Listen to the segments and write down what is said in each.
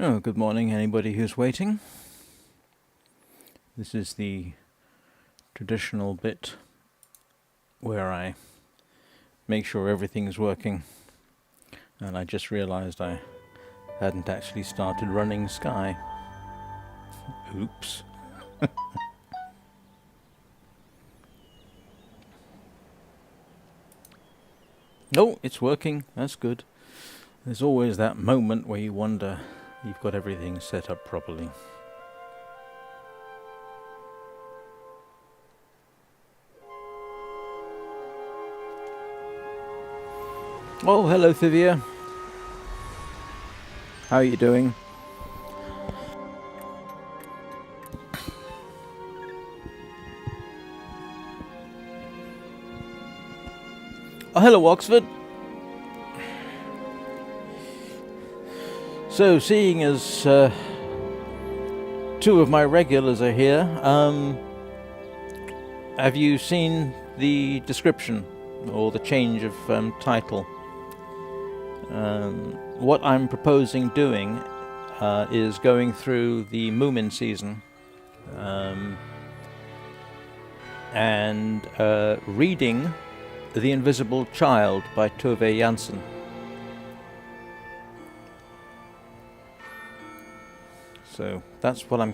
Oh, good morning, anybody who's waiting. This is the traditional bit where I make sure everything's working. And I just realized I hadn't actually started running Sky. Oops. No, it's working. That's good. There's always that moment where you wonder you've got everything set up properly. Oh, hello, Thivia. How are you doing? Oh, hello, Oxford. So, seeing as two of my regulars are here, have you seen the description or the change of title? What I'm proposing doing is going through the Moomin season and reading The Invisible Child by Tove Jansson. So that's what I'm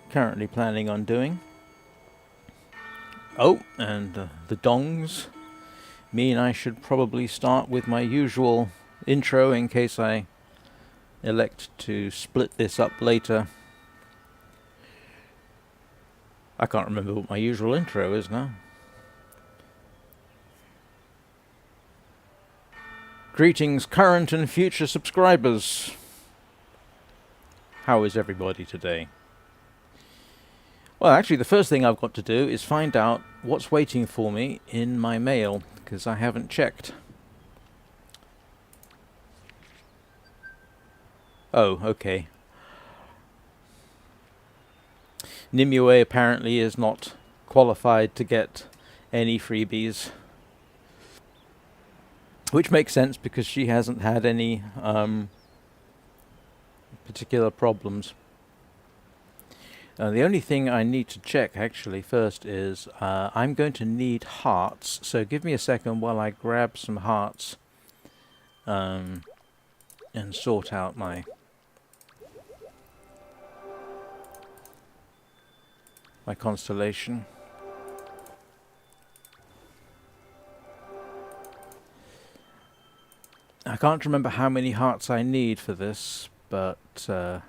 currently planning on doing. Oh, and the dongs mean I should probably start with my usual intro in case I elect to split this up later. I can't remember what my usual intro is now. Greetings, current and future subscribers. How is everybody today? Well, actually, the first thing I've got to do is find out what's waiting for me in my mail, because I haven't checked. Oh, okay. Nimue apparently is not qualified to get any freebies. Which makes sense because she hasn't had any particular problems. The only thing I need to check actually first is I'm going to need hearts. So give me a second while I grab some hearts and sort out my constellation. I can't remember how many hearts I need for this, but oh,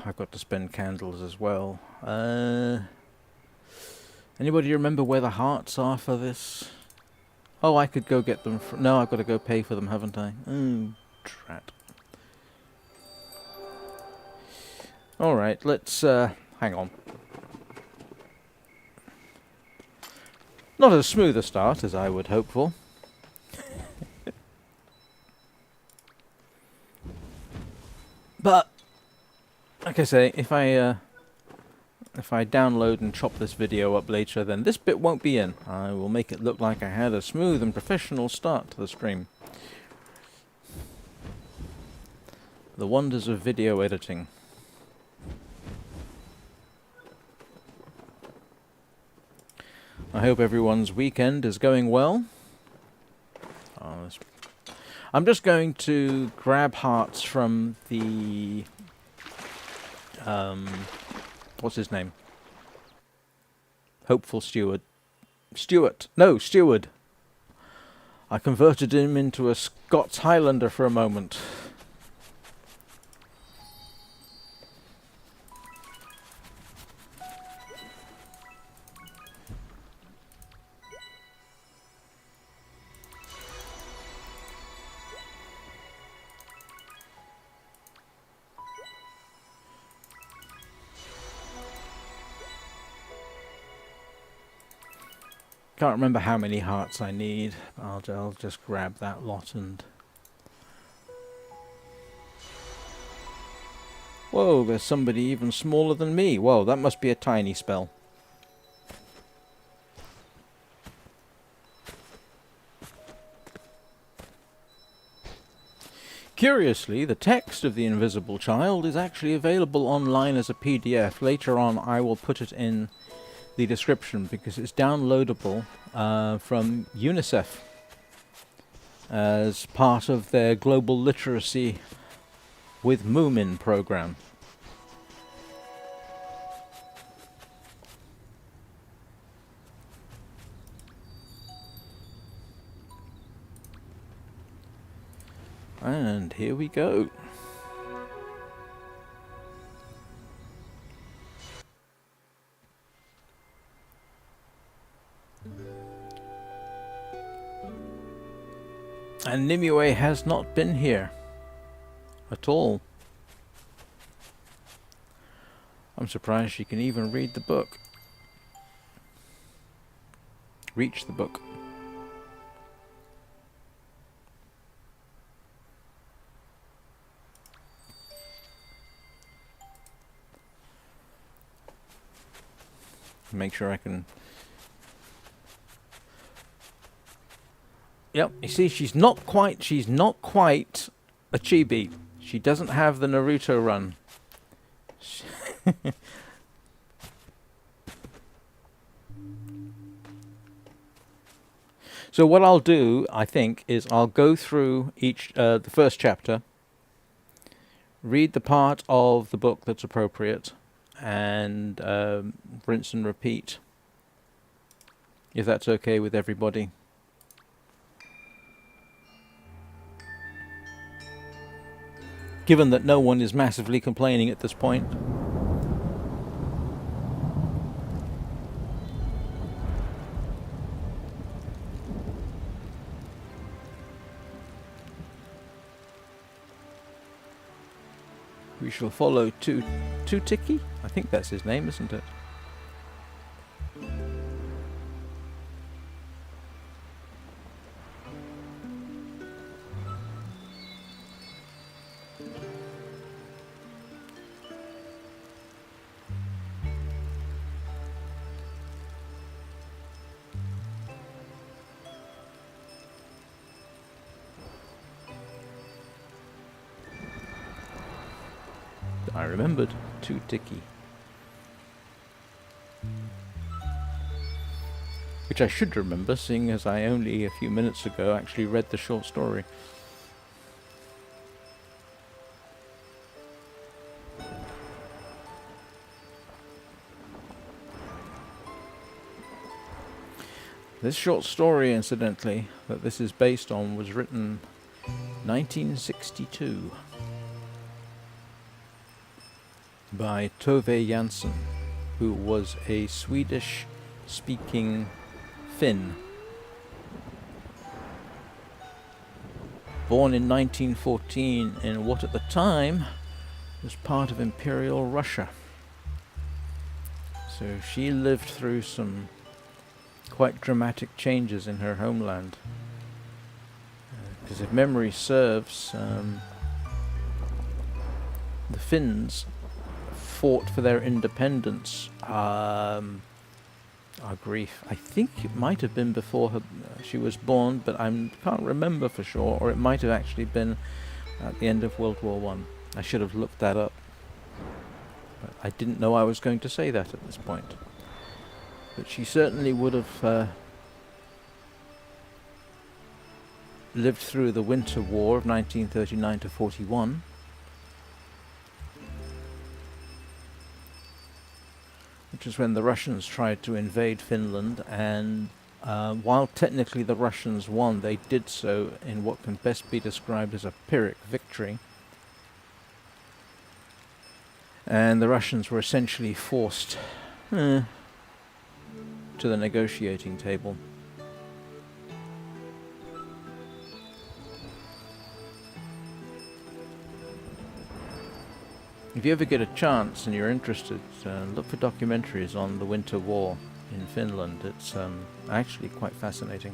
I've got to spend candles as well. Anybody remember where the hearts are for this? Oh, I could go get them. No, I've got to go pay for them, haven't I? Drat. Alright, let's hang on. Not as smooth a start as I would hope for. But, like I say, if I download and chop this video up later, then this bit won't be in. I will make it look like I had a smooth and professional start to the stream. The wonders of video editing. I hope everyone's weekend is going well. I'm just going to grab hearts from the... what's his name? Hopeful Steward. Stewart! No, Steward! I converted him into a Scots Highlander for a moment. Can't remember how many hearts I need. I'll just grab that lot and... Whoa, there's somebody even smaller than me. Whoa, that must be a tiny spell. Curiously, the text of The Invisible Child is actually available online as a PDF. Later on, I will put it in the description because it's downloadable from Unicef as part of their Global Literacy with Moomin program. And here we go. And Nimue has not been here at all. I'm surprised she can even read the book. Reach the book. Make sure I can... Yep, you see, she's not quite a chibi. She doesn't have the Naruto run. So what I'll do, I think, is I'll go through the first chapter, read the part of the book that's appropriate, and rinse and repeat, if that's okay with everybody. Given that no one is massively complaining at this point. We shall follow Tiki. I think that's his name, isn't it? I remembered Tiki. Which I should remember, seeing as I only a few minutes ago actually read the short story. This short story, incidentally, that this is based on was written 1962. By Tove Jansson, who was a Swedish-speaking Finn. Born in 1914 in what at the time was part of Imperial Russia. So she lived through some quite dramatic changes in her homeland. Because if memory serves, the Finns fought for their independence. Grief. I think it might have been before she was born, but I can't remember for sure, or it might have actually been at the end of World War One. I should have looked that up. But I didn't know I was going to say that at this point. But she certainly would have lived through the Winter War of 1939 to 41. Which is when the Russians tried to invade Finland, and while technically the Russians won, they did so in what can best be described as a Pyrrhic victory. And the Russians were essentially forced to the negotiating table. If you ever get a chance and you're interested, look for documentaries on the Winter War in Finland. It's actually quite fascinating.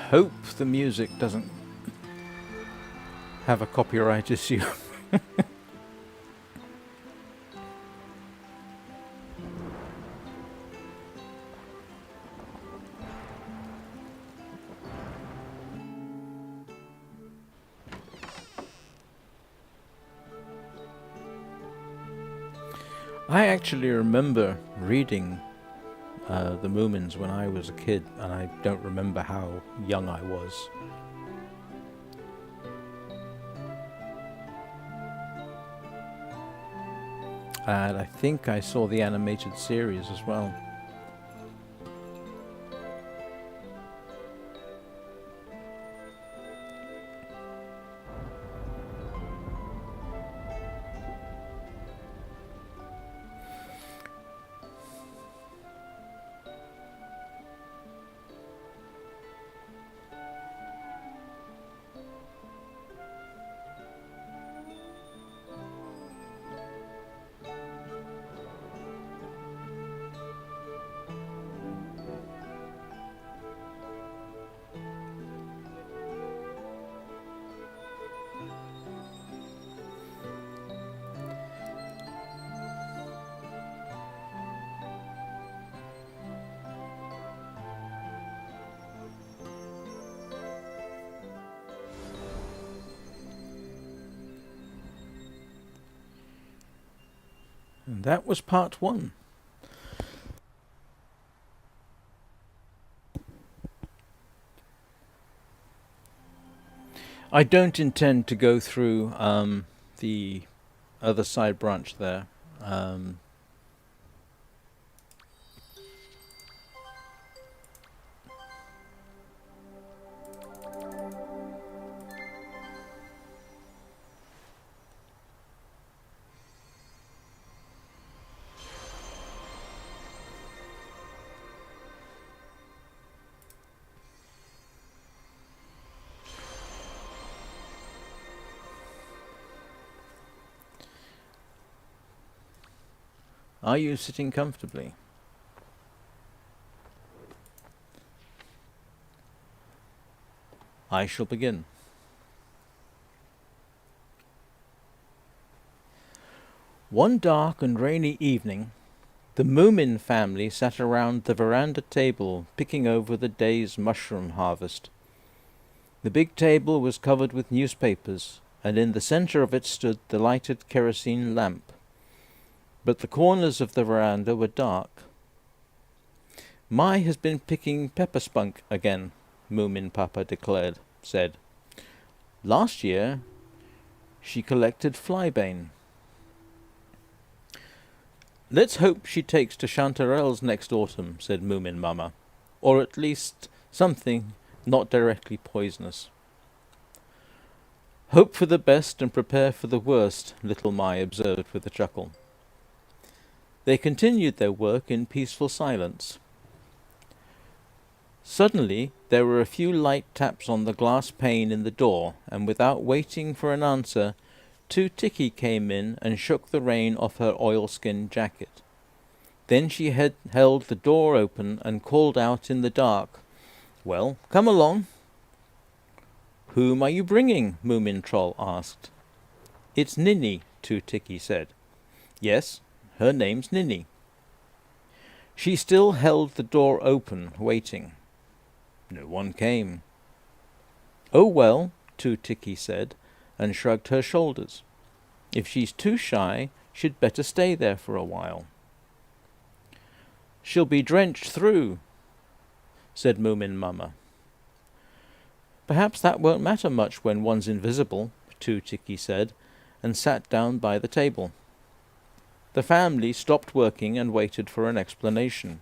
hope the music doesn't have a copyright issue. I actually remember reading the Moomins when I was a kid, and I don't remember how young I was. And I think I saw the animated series as well. And that was part 1. I don't intend to go through the other side branch there. Are you sitting comfortably? I shall begin. One dark and rainy evening, the Moomin family sat around the veranda table picking over the day's mushroom harvest. The big table was covered with newspapers, and in the center of it stood the lighted kerosene lamp. But the corners of the veranda were dark. "Mai has been picking pepper spunk again," Moomin Papa said. "Last year she collected flybane." "Let's hope she takes to chanterelles next autumn," said Moomin Mama, "or at least something not directly poisonous." "Hope for the best and prepare for the worst," little Mai observed with a chuckle. They continued their work in peaceful silence. Suddenly there were a few light taps on the glass pane in the door, and without waiting for an answer, Tiki came in and shook the rain off her oilskin jacket. Then she held the door open and called out in the dark, "Well, come along." "Whom are you bringing?" Moomin Troll asked. "It's Ninny," Tiki said. "Yes, her name's Ninny." She still held the door open, waiting. No one came. "Oh well," Tiki said, and shrugged her shoulders. "If she's too shy, she'd better stay there for a while." "She'll be drenched through," said Moomin Mama. "Perhaps that won't matter much when one's invisible," Tiki said, and sat down by the table. The family stopped working and waited for an explanation.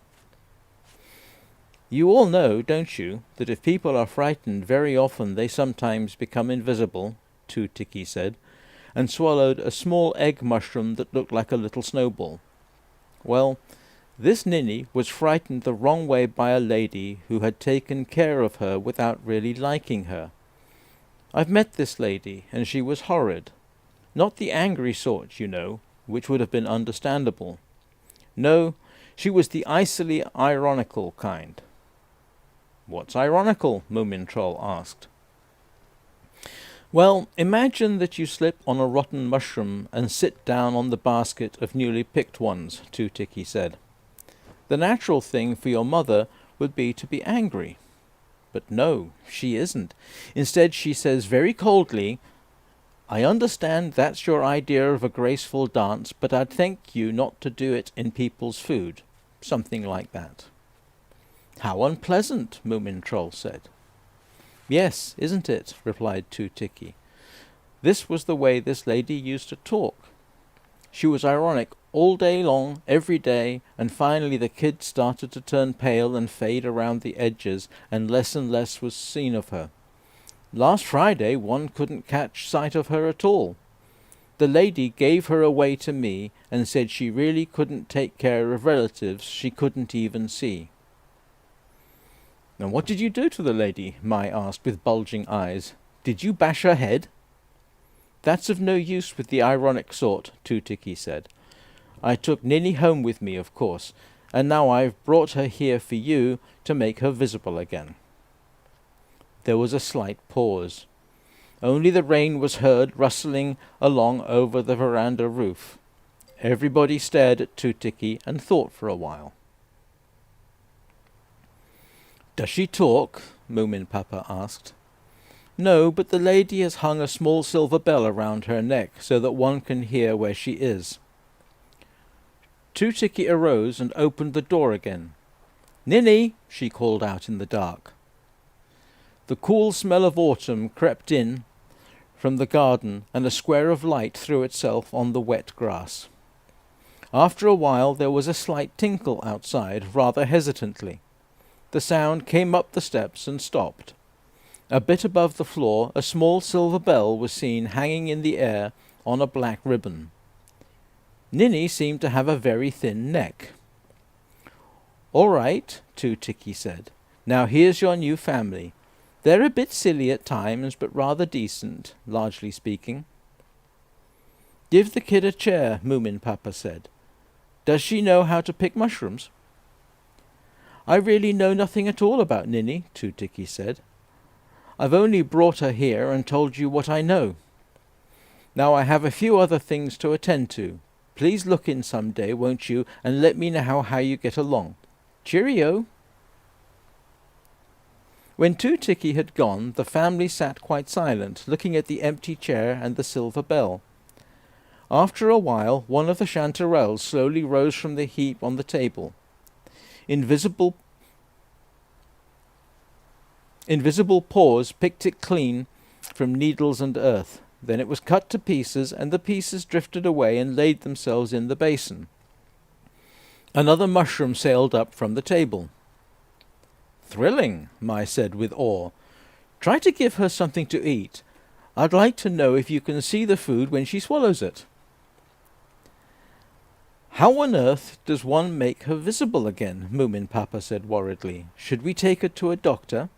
"You all know, don't you, that if people are frightened very often they sometimes become invisible," Tiki said, and swallowed a small egg mushroom that looked like a little snowball. "Well, this Ninny was frightened the wrong way by a lady who had taken care of her without really liking her. I've met this lady, and she was horrid. Not the angry sort, you know, which would have been understandable. No, she was the icily ironical kind." What's ironical? Moomin Troll asked. Well, imagine that you slip on a rotten mushroom and sit down on the basket of newly picked ones, Two Ticky said. The natural thing for your mother would be to be angry. But no, she isn't. Instead, she says very coldly, I understand that's your idea of a graceful dance, but I'd thank you not to do it in people's food. Something like that. How unpleasant, Moomin Troll said. Yes, isn't it? Replied Two Ticky. This was the way this lady used to talk. She was ironic all day long, every day, and finally the kid started to turn pale and fade around the edges, and less was seen of her. Last Friday one couldn't catch sight of her at all. The lady gave her away to me and said she really couldn't take care of relatives she couldn't even see. And what did you do to the lady? Mai asked with bulging eyes. Did you bash her head? That's of no use with the ironic sort, Two Ticky said. I took Ninny home with me, of course, and now I've brought her here for you to make her visible again. There was a slight pause. Only the rain was heard rustling along over the veranda roof. Everybody stared at Two Ticky and thought for a while. Does she talk? Moomin Papa asked. No, but the lady has hung a small silver bell around her neck so that one can hear where she is. Two Ticky arose and opened the door again. Ninny, she called out in the dark. The cool smell of autumn crept in from the garden, and a square of light threw itself on the wet grass. After a while there was a slight tinkle outside, rather hesitantly. The sound came up the steps and stopped. A bit above the floor, a small silver bell was seen hanging in the air on a black ribbon. Ninny seemed to have a very thin neck. All right, Two Ticky said. Now here's your new family. They're a bit silly at times, but rather decent, largely speaking. Give the kid a chair, Moomin Papa said. Does she know how to pick mushrooms? I really know nothing at all about Ninny, Two Ticky said. I've only brought her here and told you what I know. Now I have a few other things to attend to. Please look in some day, won't you, and let me know how you get along. Cheerio! When Two Ticky had gone, the family sat quite silent, looking at the empty chair and the silver bell. After a while, one of the chanterelles slowly rose from the heap on the table. Invisible paws picked it clean from needles and earth. Then it was cut to pieces, and the pieces drifted away and laid themselves in the basin. Another mushroom sailed up from the table. Thrilling, Mai said with awe. Try to give her something to eat. I'd like to know if you can see the food when she swallows it. How on earth does one make her visible again? Moomin Papa said worriedly. Should we take her to a doctor?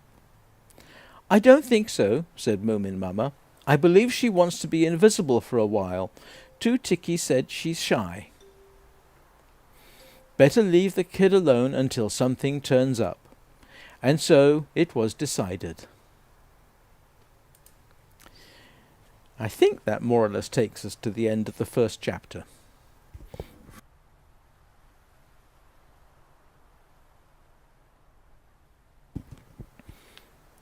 I don't think so, said Moomin Mama. I believe she wants to be invisible for a while. Two Ticky said she's shy. Better leave the kid alone until something turns up. And so it was decided. I think that more or less takes us to the end of the first chapter.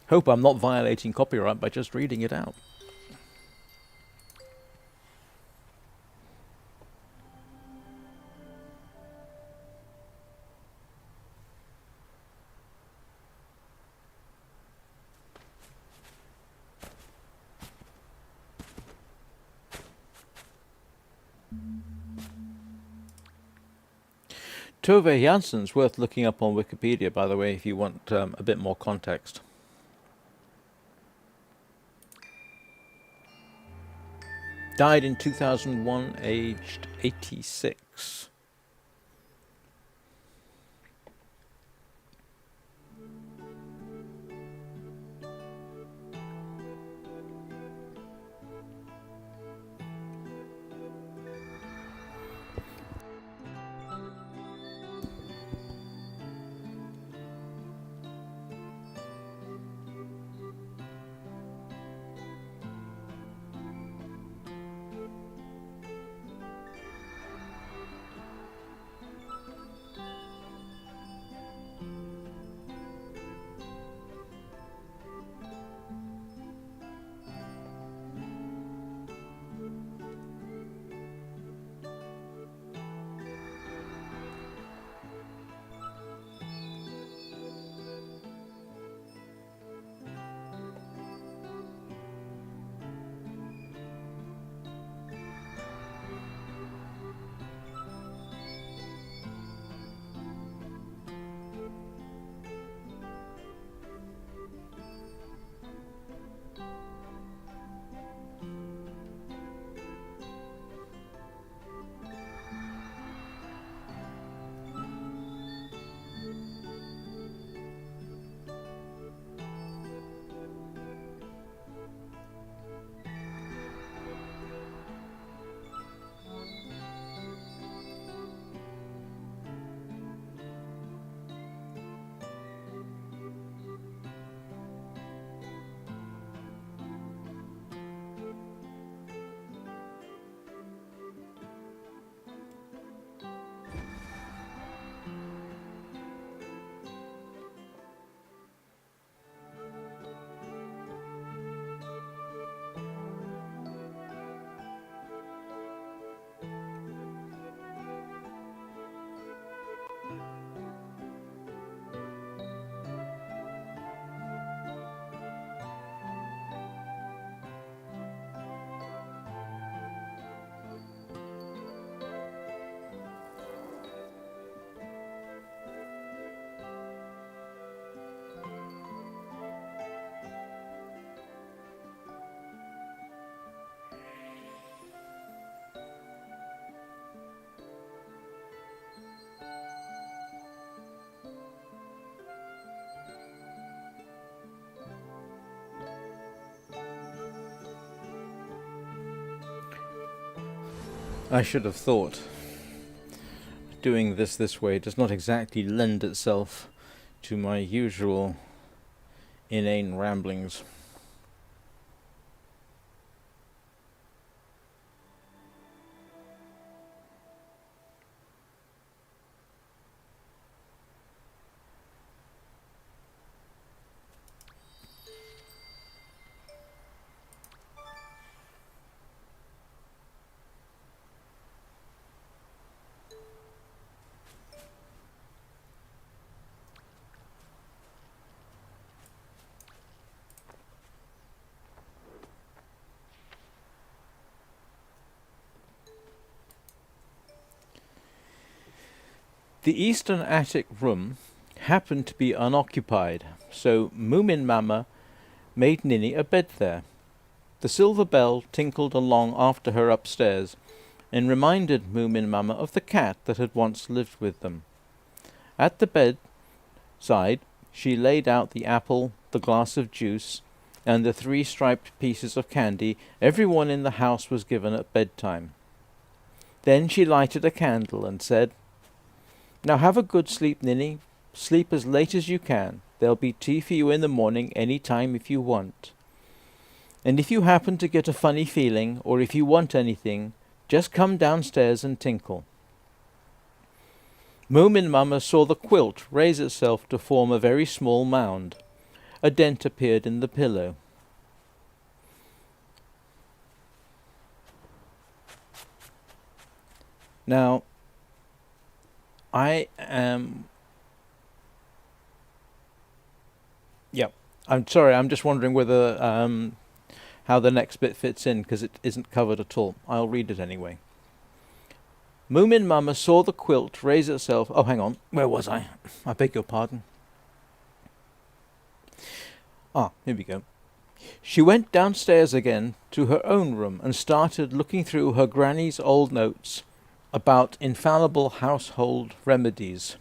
Hope I'm not violating copyright by just reading it out. Tove Jansson's worth looking up on Wikipedia, by the way, if you want a bit more context. Died in 2001, aged 86. I should have thought. Doing this way does not exactly lend itself to my usual inane ramblings. The eastern attic room happened to be unoccupied, so Moomin Mama made Ninny a bed there. The silver bell tinkled along after her upstairs, and reminded Moomin Mama of the cat that had once lived with them. At the bedside she laid out the apple, the glass of juice, and the 3 striped pieces of candy everyone in the house was given at bedtime. Then she lighted a candle and said, "Now have a good sleep, Ninny. Sleep as late as you can. There'll be tea for you in the morning any time if you want. And if you happen to get a funny feeling, or if you want anything, just come downstairs and tinkle." Moomin Mama saw the quilt raise itself to form a very small mound. A dent appeared in the pillow. Now, I'm sorry, I'm just wondering whether how the next bit fits in, because it isn't covered at all. I'll read it anyway. Moomin Mama saw the quilt raise itself... Oh, hang on. Where was I? I beg your pardon. Here we go. She went downstairs again to her own room and started looking through her granny's old notes about infallible household remedies.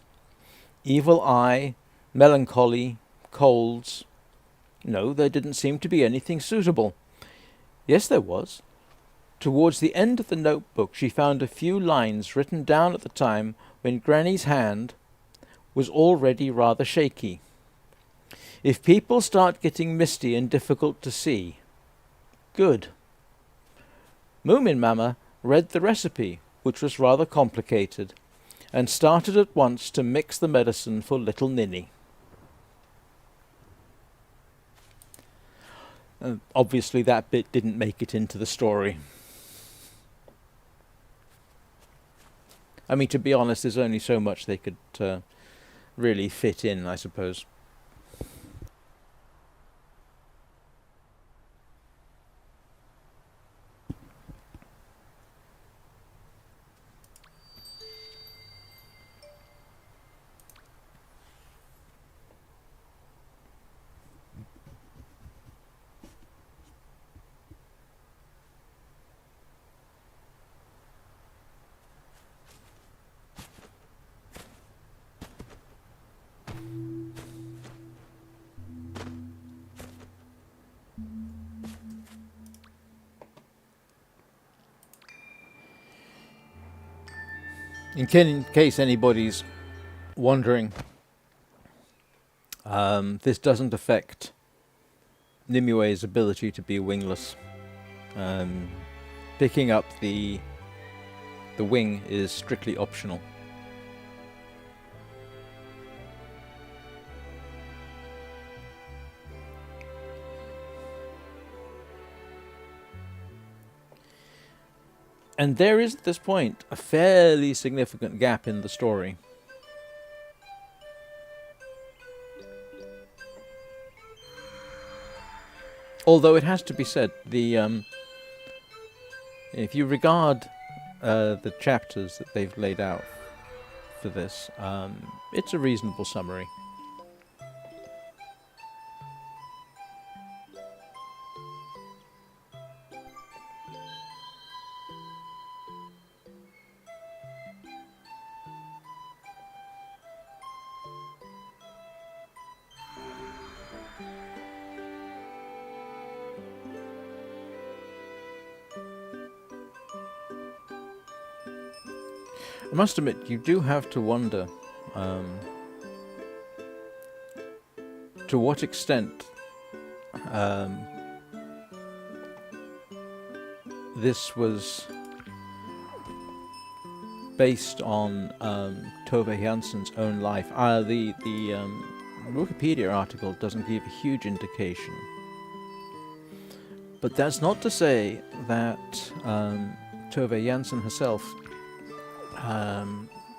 Evil eye, melancholy, colds. No, there didn't seem to be anything suitable. Yes, there was. Towards the end of the notebook she found a few lines written down at the time when Granny's hand was already rather shaky. If people start getting misty and difficult to see. Good. Moomin Mama read the recipe, which was rather complicated, and started at once to mix the medicine for little Ninny. Obviously that bit didn't make it into the story. I mean, to be honest, there's only so much they could really fit in, I suppose. In case anybody's wondering, this doesn't affect Nimue's ability to be wingless. Picking up the wing is strictly optional. And there is, at this point, a fairly significant gap in the story. Although it has to be said, if you regard the chapters that they've laid out for this, it's a reasonable summary. I must admit, you do have to wonder to what extent this was based on Tove Jansson's own life. The Wikipedia article doesn't give a huge indication, but that's not to say that Tove Jansson herself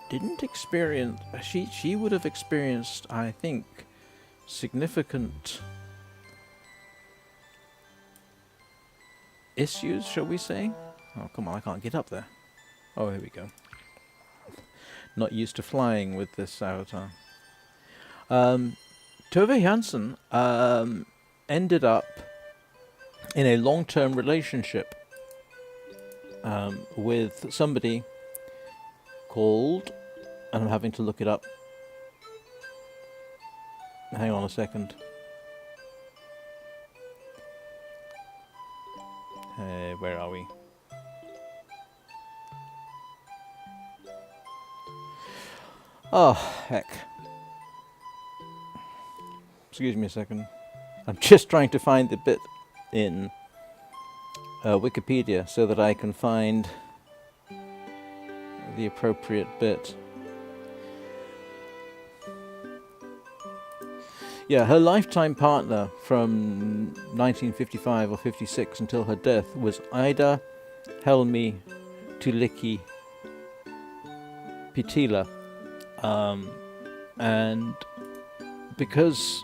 didn't experience. She would have experienced, I think, significant issues, shall we say? Oh, come on, I can't get up there. Oh, here we go. Not used to flying with this avatar. Tove Jansson ended up in a long-term relationship with somebody called, and I'm having to look it up. Hang on a second. Where are we? Oh, heck. Excuse me a second. I'm just trying to find the bit in Wikipedia so that I can find the appropriate bit. Yeah, her lifetime partner from 1955 or 56 until her death was Ida Helmi Tuliki Pitila. And because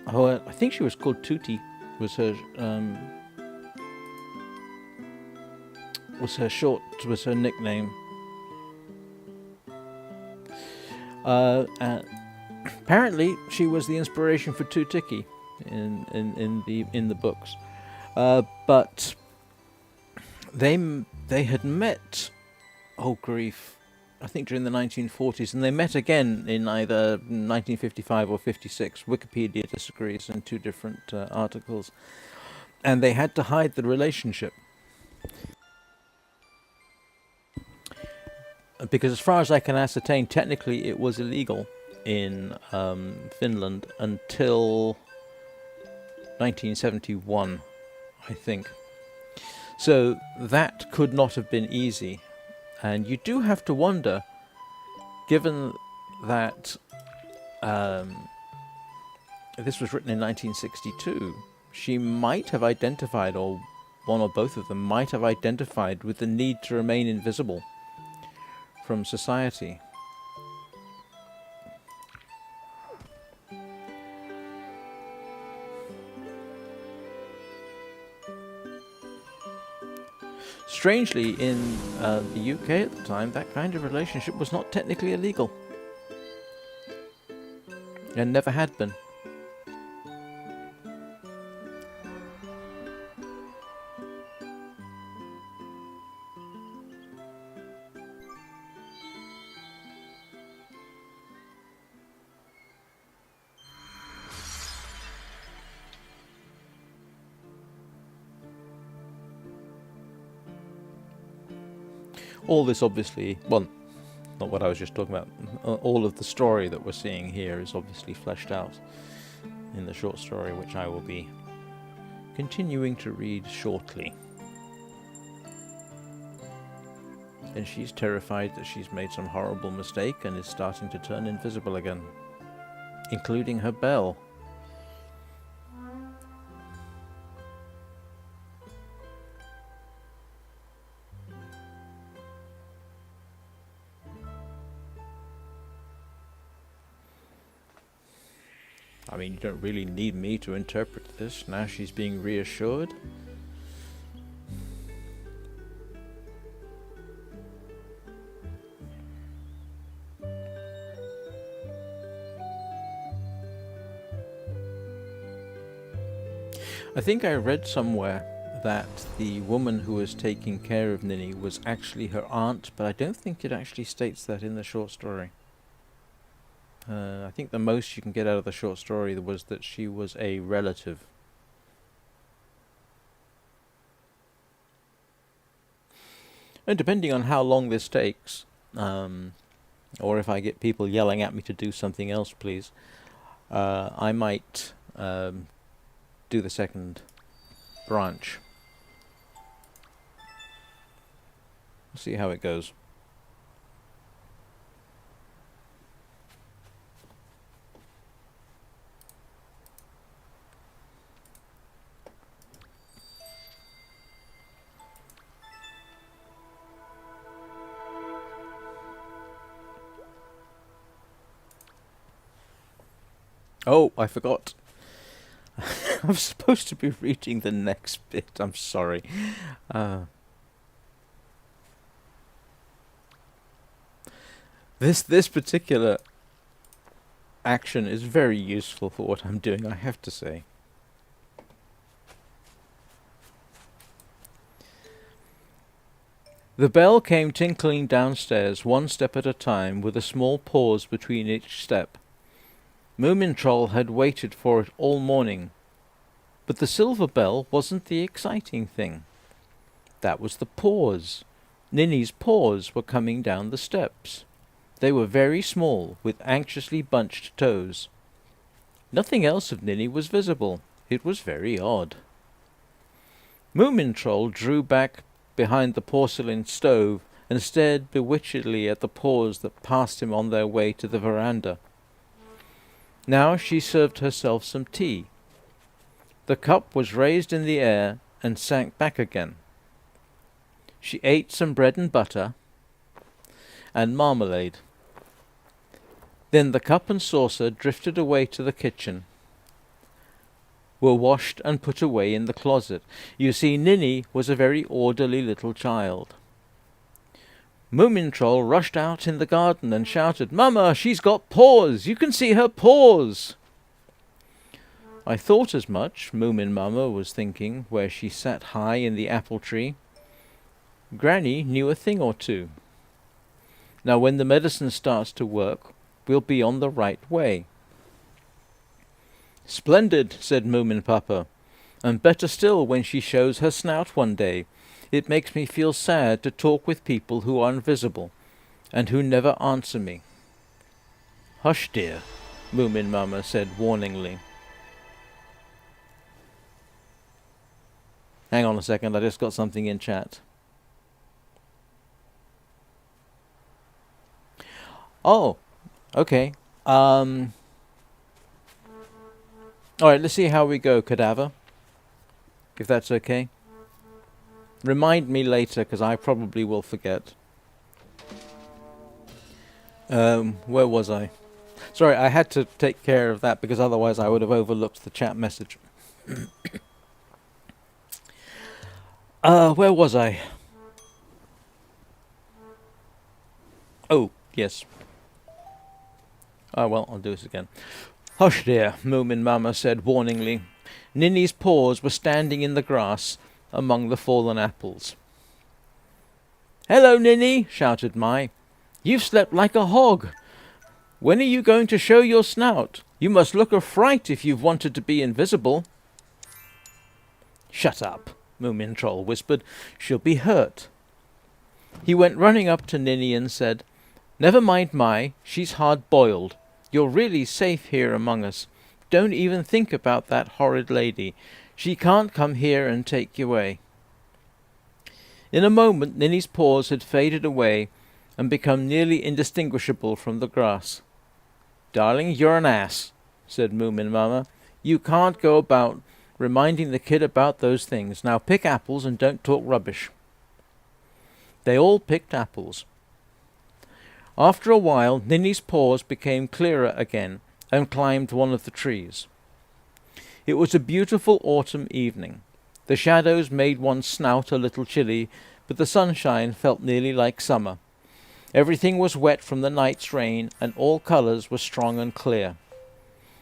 I think she was called Tuti, was her nickname. And apparently, she was the inspiration for Tutiki in the books, but they had met. Oh grief! I think during the 1940s, and they met again in either 1955 or 56. Wikipedia disagrees in two different articles, and they had to hide the relationship because, as far as I can ascertain, technically it was illegal in Finland until 1971, I think. So that could not have been easy. And you do have to wonder, given that this was written in 1962, she might have identified, or one or both of them might have identified with the need to remain invisible from society. Strangely, in the UK at the time, that kind of relationship was not technically illegal. And never had been. All this obviously, well, not what I was just talking about, all of the story that we're seeing here is obviously fleshed out in the short story, which I will be continuing to read shortly. And she's terrified that she's made some horrible mistake and is starting to turn invisible again, including her bell. I mean, you don't really need me to interpret this. Now she's being reassured. I think I read somewhere that the woman who was taking care of Ninny was actually her aunt, but I don't think it actually states that in the short story. I think the most you can get out of the short story was that she was a relative. And depending on how long this takes, or if I get people yelling at me to do something else, please, I might do the second branch. See how it goes. Oh, I forgot. I'm supposed to be reading the next bit. I'm sorry. This particular action is very useful for what I'm doing, I have to say. The bell came tinkling downstairs, one step at a time, with a small pause between each step. Moomin Troll had waited for it all morning, but the silver bell wasn't the exciting thing. That was the paws. Ninny's paws were coming down the steps. They were very small, with anxiously bunched toes. Nothing else of Ninny was visible. It was very odd. Moomin Troll drew back behind the porcelain stove and stared bewitchedly at the paws that passed him on their way to the veranda. Now she served herself some tea. The cup was raised in the air and sank back again. She ate some bread and butter and marmalade. Then the cup and saucer drifted away to the kitchen, were washed and put away in the closet. You see, Ninny was a very orderly little child. Moomin Troll rushed out in the garden and shouted, "Mama, she's got paws! You can see her paws!" I thought as much, Moomin Mama was thinking, where she sat high in the apple tree. Granny knew a thing or two. Now when the medicine starts to work, we'll be on the right way. "Splendid," said Moomin Papa, "and better still when she shows her snout one day. It makes me feel sad to talk with people who are invisible, and who never answer me." "Hush, dear," Moomin Mama said warningly. Hang on a second, I just got something in chat. Oh, okay. Alright, let's see how we go, Cadaver. If that's okay. Remind me later, because I probably will forget. Where was I? Sorry, I had to take care of that, because otherwise I would have overlooked the chat message. Where was I? Oh, yes. Oh, well, I'll do this again. "Hush, dear," Moomin Mama said warningly. Ninny's paws were standing in the grass among the fallen apples. "Hello, Ninny," shouted Mai. "You've slept like a hog. When are you going to show your snout? You must look a fright if you've wanted to be invisible." "Shut up," Moomin Troll whispered. "She'll be hurt." He went running up to Ninny and said, "Never mind Mai, she's hard-boiled. You're really safe here among us. Don't even think about that horrid lady. She can't come here and take you away." In a moment Ninny's paws had faded away and become nearly indistinguishable from the grass. "Darling, you're an ass," said Moomin Mama. "You can't go about reminding the kid about those things. Now pick apples and don't talk rubbish." They all picked apples. After a while, Ninny's paws became clearer again and climbed one of the trees. It was a beautiful autumn evening. The shadows made one's snout a little chilly, but the sunshine felt nearly like summer. Everything was wet from the night's rain, and all colours were strong and clear.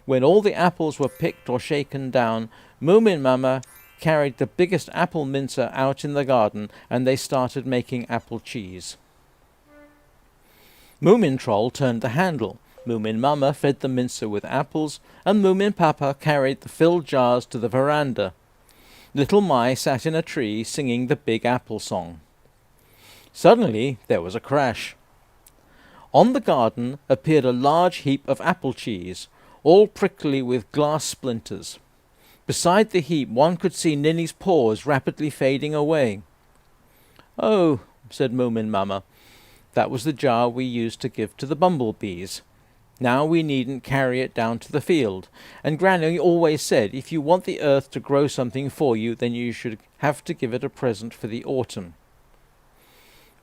When all the apples were picked or shaken down, Moomin Mama carried the biggest apple mincer out in the garden, and they started making apple cheese. Moomin Troll turned the handle. Moomin Mama fed the mincer with apples, and Moomin Papa carried the filled jars to the veranda. Little Mai sat in a tree singing the Big Apple song. Suddenly there was a crash. On the garden appeared a large heap of apple cheese, all prickly with glass splinters. Beside the heap one could see Ninny's paws rapidly fading away. "Oh," said Moomin Mamma, "that was the jar we used to give to the bumblebees. Now we needn't carry it down to the field. And Granny always said if you want the earth to grow something for you, then you should have to give it a present for the autumn."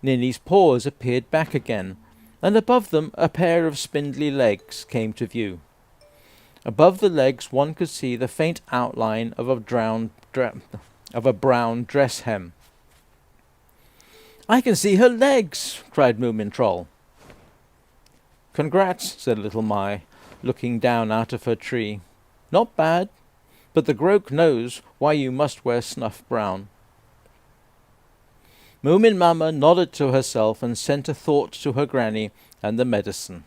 Ninny's paws appeared back again, and above them a pair of spindly legs came to view. Above the legs one could see the faint outline of a brown dress hem. "I can see her legs!" cried Moomin Troll. "Congrats," said Little Mai, looking down out of her tree. "Not bad, but the Groke knows why you must wear snuff brown." Moomin Mamma nodded to herself and sent a thought to her granny and the medicine.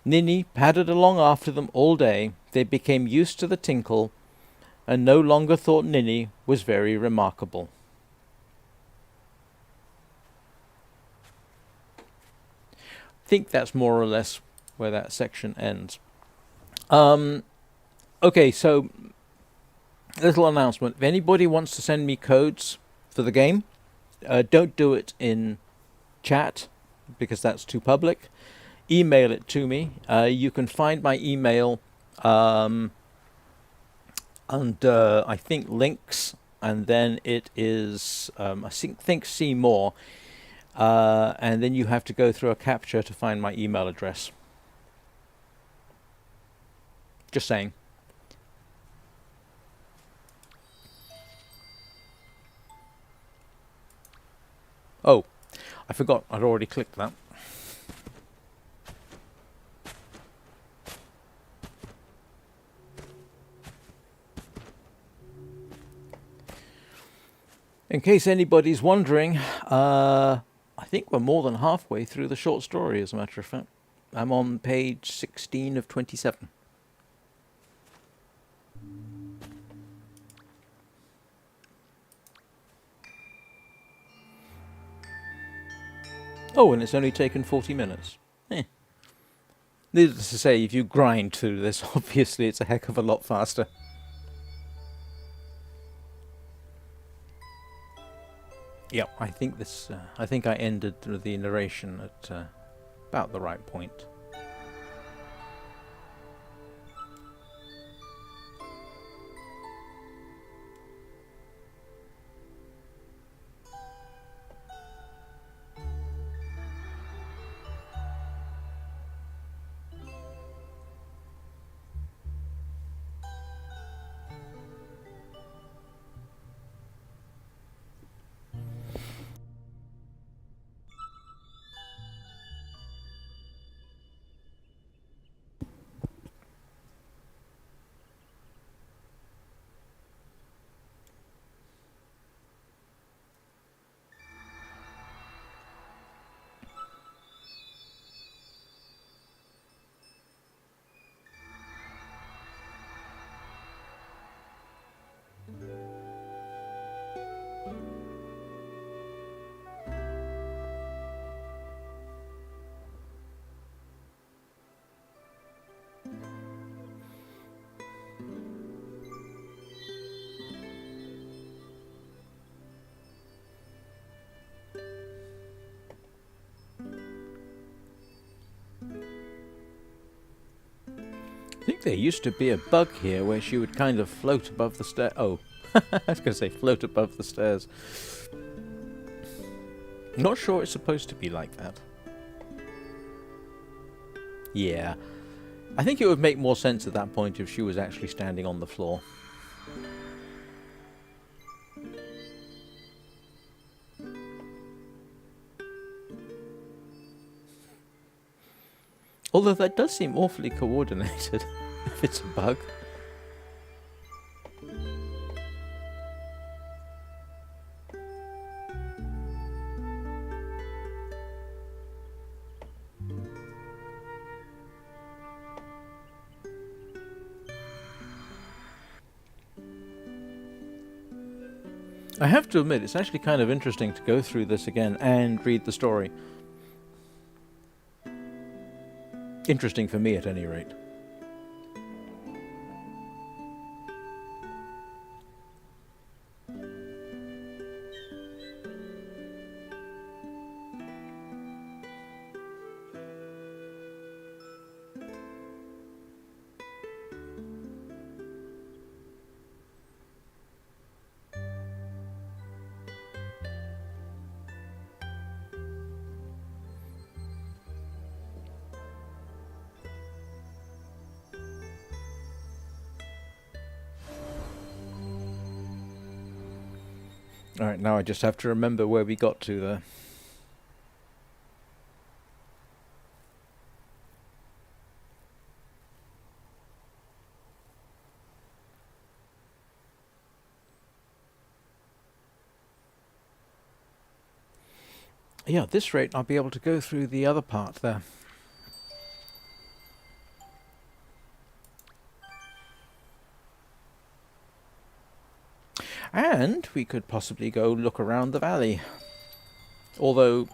Ninny padded along after them all day. They became used to the tinkle and no longer thought Ninny was very remarkable. I think that's more or less where that section ends. Okay, so little announcement. If anybody wants to send me codes for the game, don't do it in chat because that's too public. Email it to me. You can find my email under, I think, links, and then it is, I think see more, and then you have to go through a captcha to find my email address. Just saying. Oh, I forgot. I'd already clicked that. In case anybody's wondering, I think we're more than halfway through the short story, as a matter of fact. I'm on page 16 of 27. Oh, and it's only taken 40 minutes. Needless to say, if you grind through this, obviously it's a heck of a lot faster. Yep, I think I ended the narration at about the right point. I think there used to be a bug here where she would kind of float above the stair. Oh, I was going to say float above the stairs. Not sure it's supposed to be like that. Yeah. I think it would make more sense at that point if she was actually standing on the floor. Although that does seem awfully coordinated, if it's a bug. I have to admit, it's actually kind of interesting to go through this again and read the story. Interesting for me, at any rate. Alright, now I just have to remember where we got to there. Yeah, at this rate I'll be able to go through the other part there. And we could possibly go look around the valley. Although,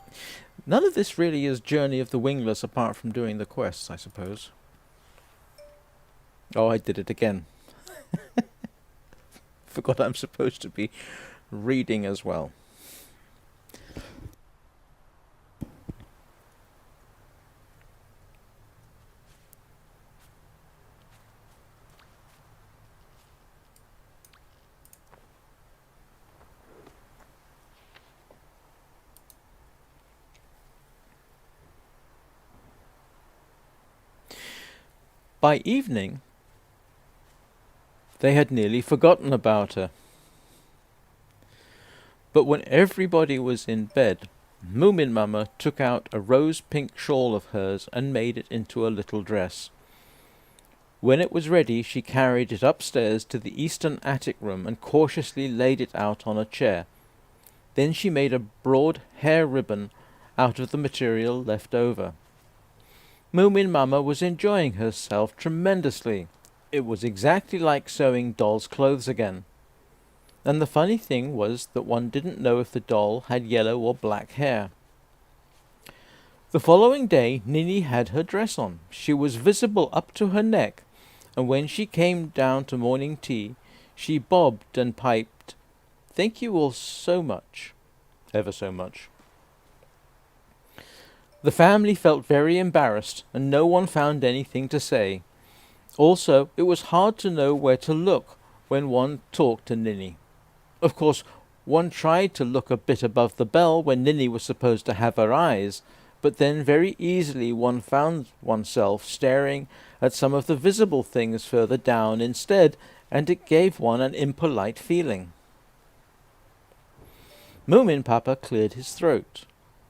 none of this really is Journey of the Wingless apart from doing the quests, I suppose. Oh, I did it again. Forgot I'm supposed to be reading as well. By evening, they had nearly forgotten about her. But when everybody was in bed, Moomin Mama took out a rose-pink shawl of hers and made it into a little dress. When it was ready, she carried it upstairs to the eastern attic room and cautiously laid it out on a chair. Then she made a broad hair ribbon out of the material left over. Moomin Mama was enjoying herself tremendously. It was exactly like sewing dolls' clothes again. And the funny thing was that one didn't know if the doll had yellow or black hair. The following day, Ninny had her dress on. She was visible up to her neck, and when she came down to morning tea, she bobbed and piped, "Thank you all so much, ever so much." The family felt very embarrassed, and no one found anything to say. Also, it was hard to know where to look when one talked to Ninny. Of course, one tried to look a bit above the bell when Ninny was supposed to have her eyes, but then very easily one found oneself staring at some of the visible things further down instead, and it gave one an impolite feeling. Moomin Papa cleared his throat.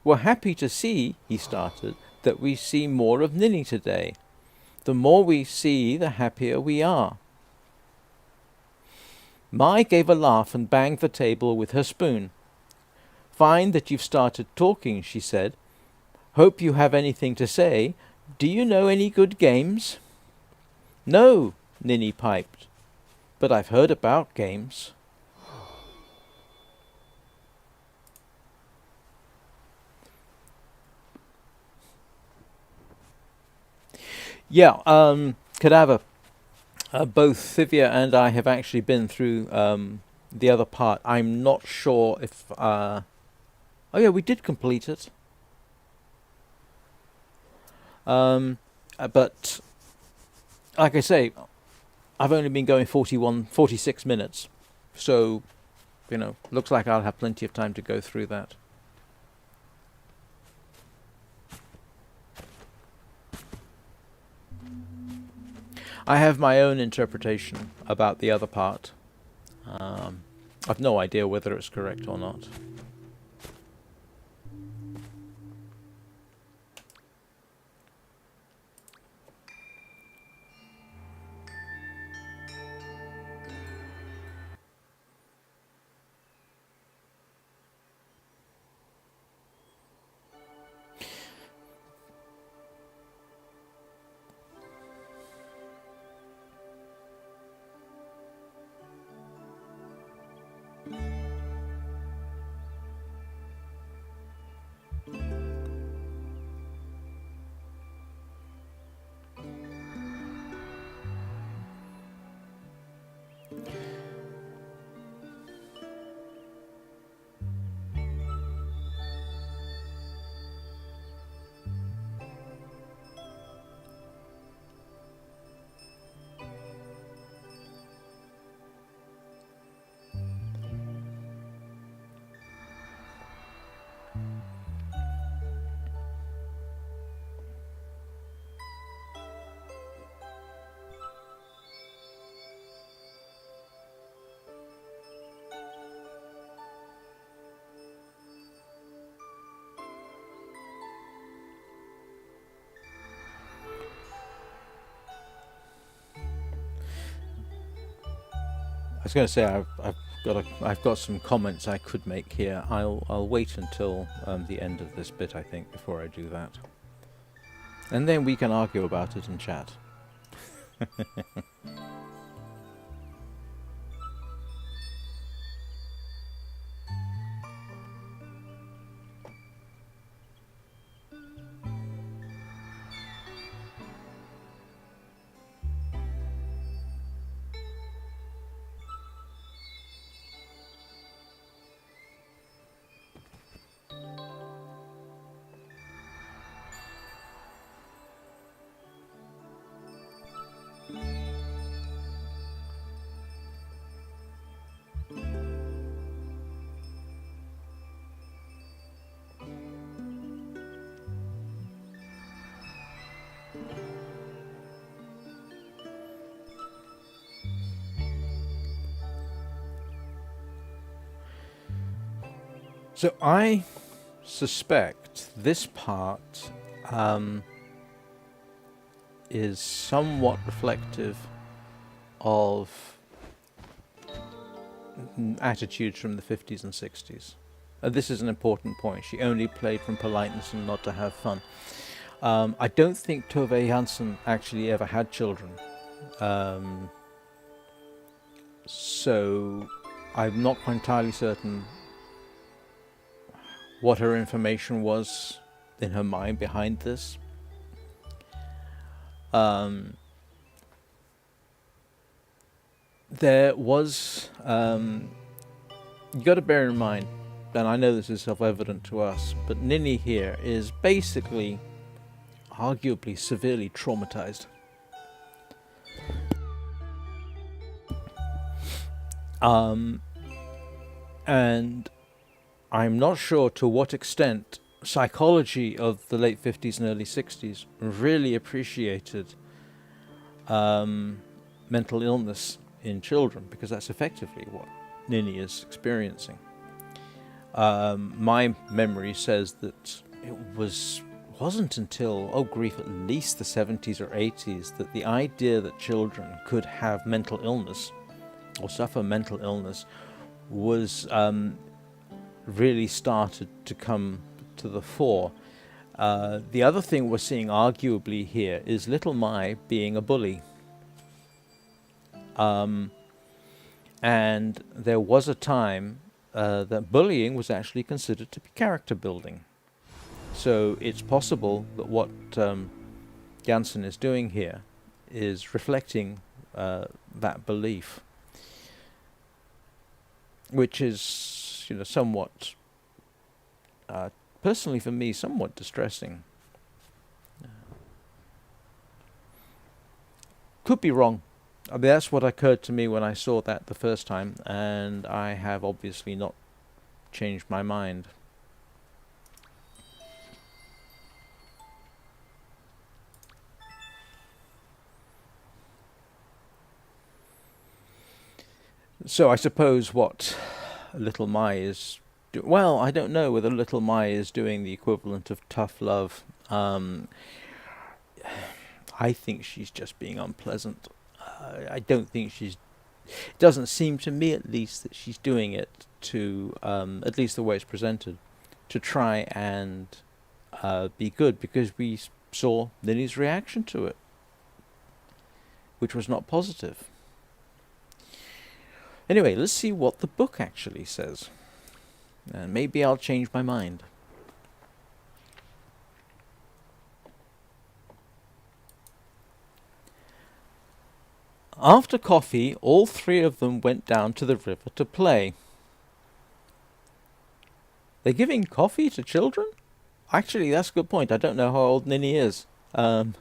"We're happy to see," he started, "that we see more of Ninny today. The more we see, the happier we are." Mai gave a laugh and banged the table with her spoon. "Fine that you've started talking," she said. "Hope you have anything to say. Do you know any good games?" "No," Ninny piped, "but I've heard about games." Yeah, Cadaver. Both Thivia and I have actually been through the other part. I'm not sure if... oh yeah, we did complete it. But, like I say, I've only been going 46 minutes. So, looks like I'll have plenty of time to go through that. I have my own interpretation about the other part. I've no idea whether it's correct or not. was going to say I've got some comments I could make here. I'll wait until the end of this bit, I think, before I do that, and then we can argue about it and chat. So I suspect this part is somewhat reflective of attitudes from the 50s and 60s. This is an important point. She only played from politeness and not to have fun. I don't think Tove Jansson actually ever had children. So I'm not entirely certain what her information was in her mind behind this. There was, you got to bear in mind, and I know this is self-evident to us, but Ninny here is basically, arguably, severely traumatized. And I'm not sure to what extent psychology of the late 50s and early 60s really appreciated mental illness in children, because that's effectively what Ninny is experiencing. My memory says that it wasn't until, oh grief, at least the 70s or 80s that the idea that children could have mental illness or suffer mental illness was really started to come to the fore. The other thing we're seeing arguably here is little Mai being a bully. And there was a time that bullying was actually considered to be character building. So it's possible that what Jansson is doing here is reflecting that belief, which is, somewhat, personally for me, somewhat distressing. Could be wrong. That's what occurred to me when I saw that the first time, and I have obviously not changed my mind. So I suppose what Little Mai is well, I don't know whether Little Mai is doing the equivalent of tough love. I think she's just being unpleasant. I don't think it doesn't seem to me at least that she's doing it to, at least the way it's presented, to try and be good, because we saw Ninny's reaction to it, which was not positive. Anyway, let's see what the book actually says. And maybe I'll change my mind. After coffee, all three of them went down to the river to play. They're giving coffee to children? Actually, that's a good point. I don't know how old Ninny is. And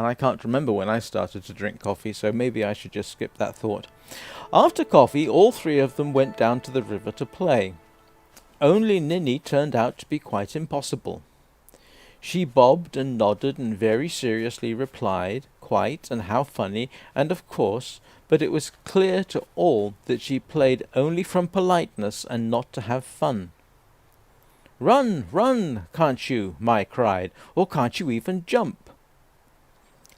I can't remember when I started to drink coffee, so maybe I should just skip that thought. After coffee, all three of them went down to the river to play. Only Ninny turned out to be quite impossible. She bobbed and nodded and very seriously replied, quite, and how funny, and of course, but it was clear to all that she played only from politeness and not to have fun. "Run, run, can't you?" Mai cried, "or can't you even jump?"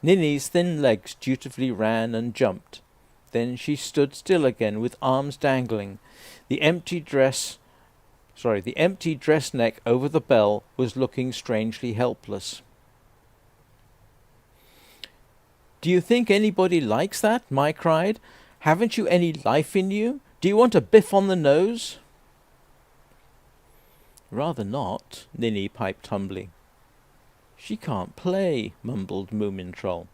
Ninny's thin legs dutifully ran and jumped. Then she stood still again with arms dangling. The empty dress neck over the bell was looking strangely helpless. "Do you think anybody likes that?" Mai cried. "Haven't you any life in you? Do you want a biff on the nose?" "Rather not," Ninny piped humbly. "She can't play," mumbled Moomin Troll.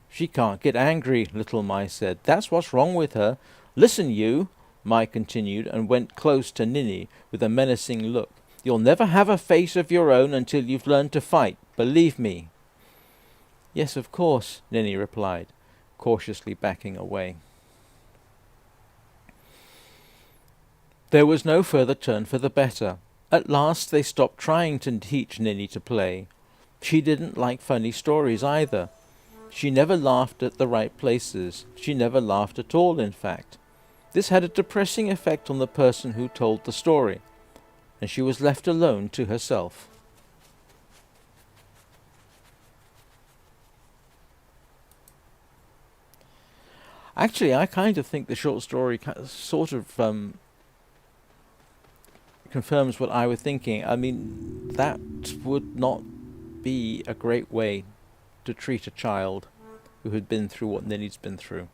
"She can't get angry," Little Mai said. "That's what's wrong with her. Listen, you," Mai continued, and went close to Ninny with a menacing look. "You'll never have a face of your own until you've learned to fight. Believe me." "Yes, of course," Ninny replied, cautiously backing away. There was no further turn for the better. At last they stopped trying to teach Ninny to play. She didn't like funny stories either. She never laughed at the right places. She never laughed at all, in fact. This had a depressing effect on the person who told the story, and she was left alone to herself. Actually, I kind of think the short story sort of confirms what I was thinking. I mean, that would not be a great way to treat a child who had been through what Ninny's been through.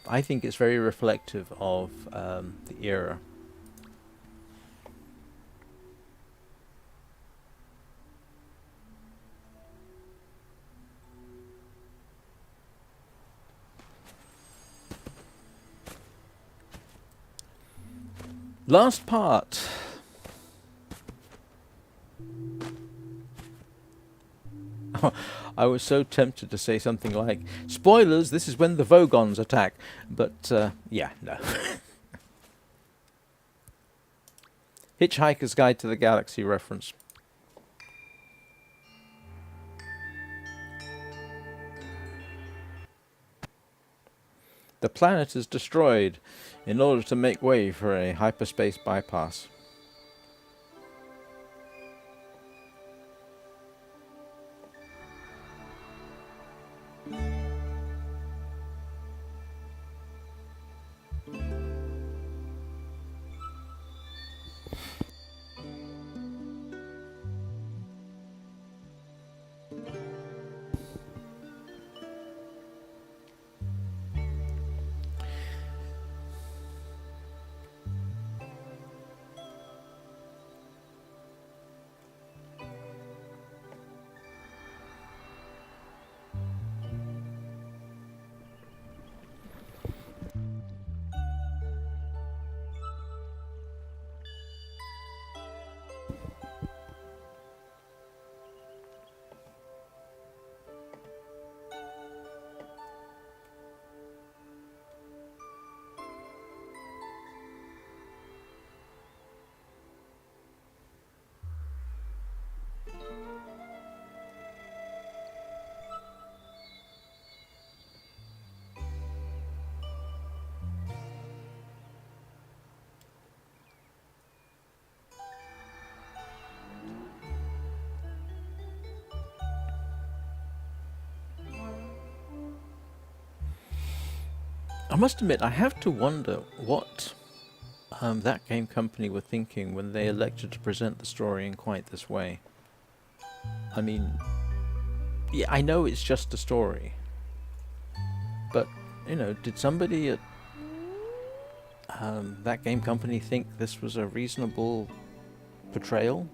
I think it's very reflective of the era. Last part. I was so tempted to say something like, "Spoilers, this is when the Vogons attack." But, yeah, no. Hitchhiker's Guide to the Galaxy reference. The planet is destroyed in order to make way for a hyperspace bypass. I must admit, I have to wonder what that game company were thinking when they elected to present the story in quite this way. I mean, yeah, I know it's just a story, but, you know, did somebody at that game company think this was a reasonable portrayal?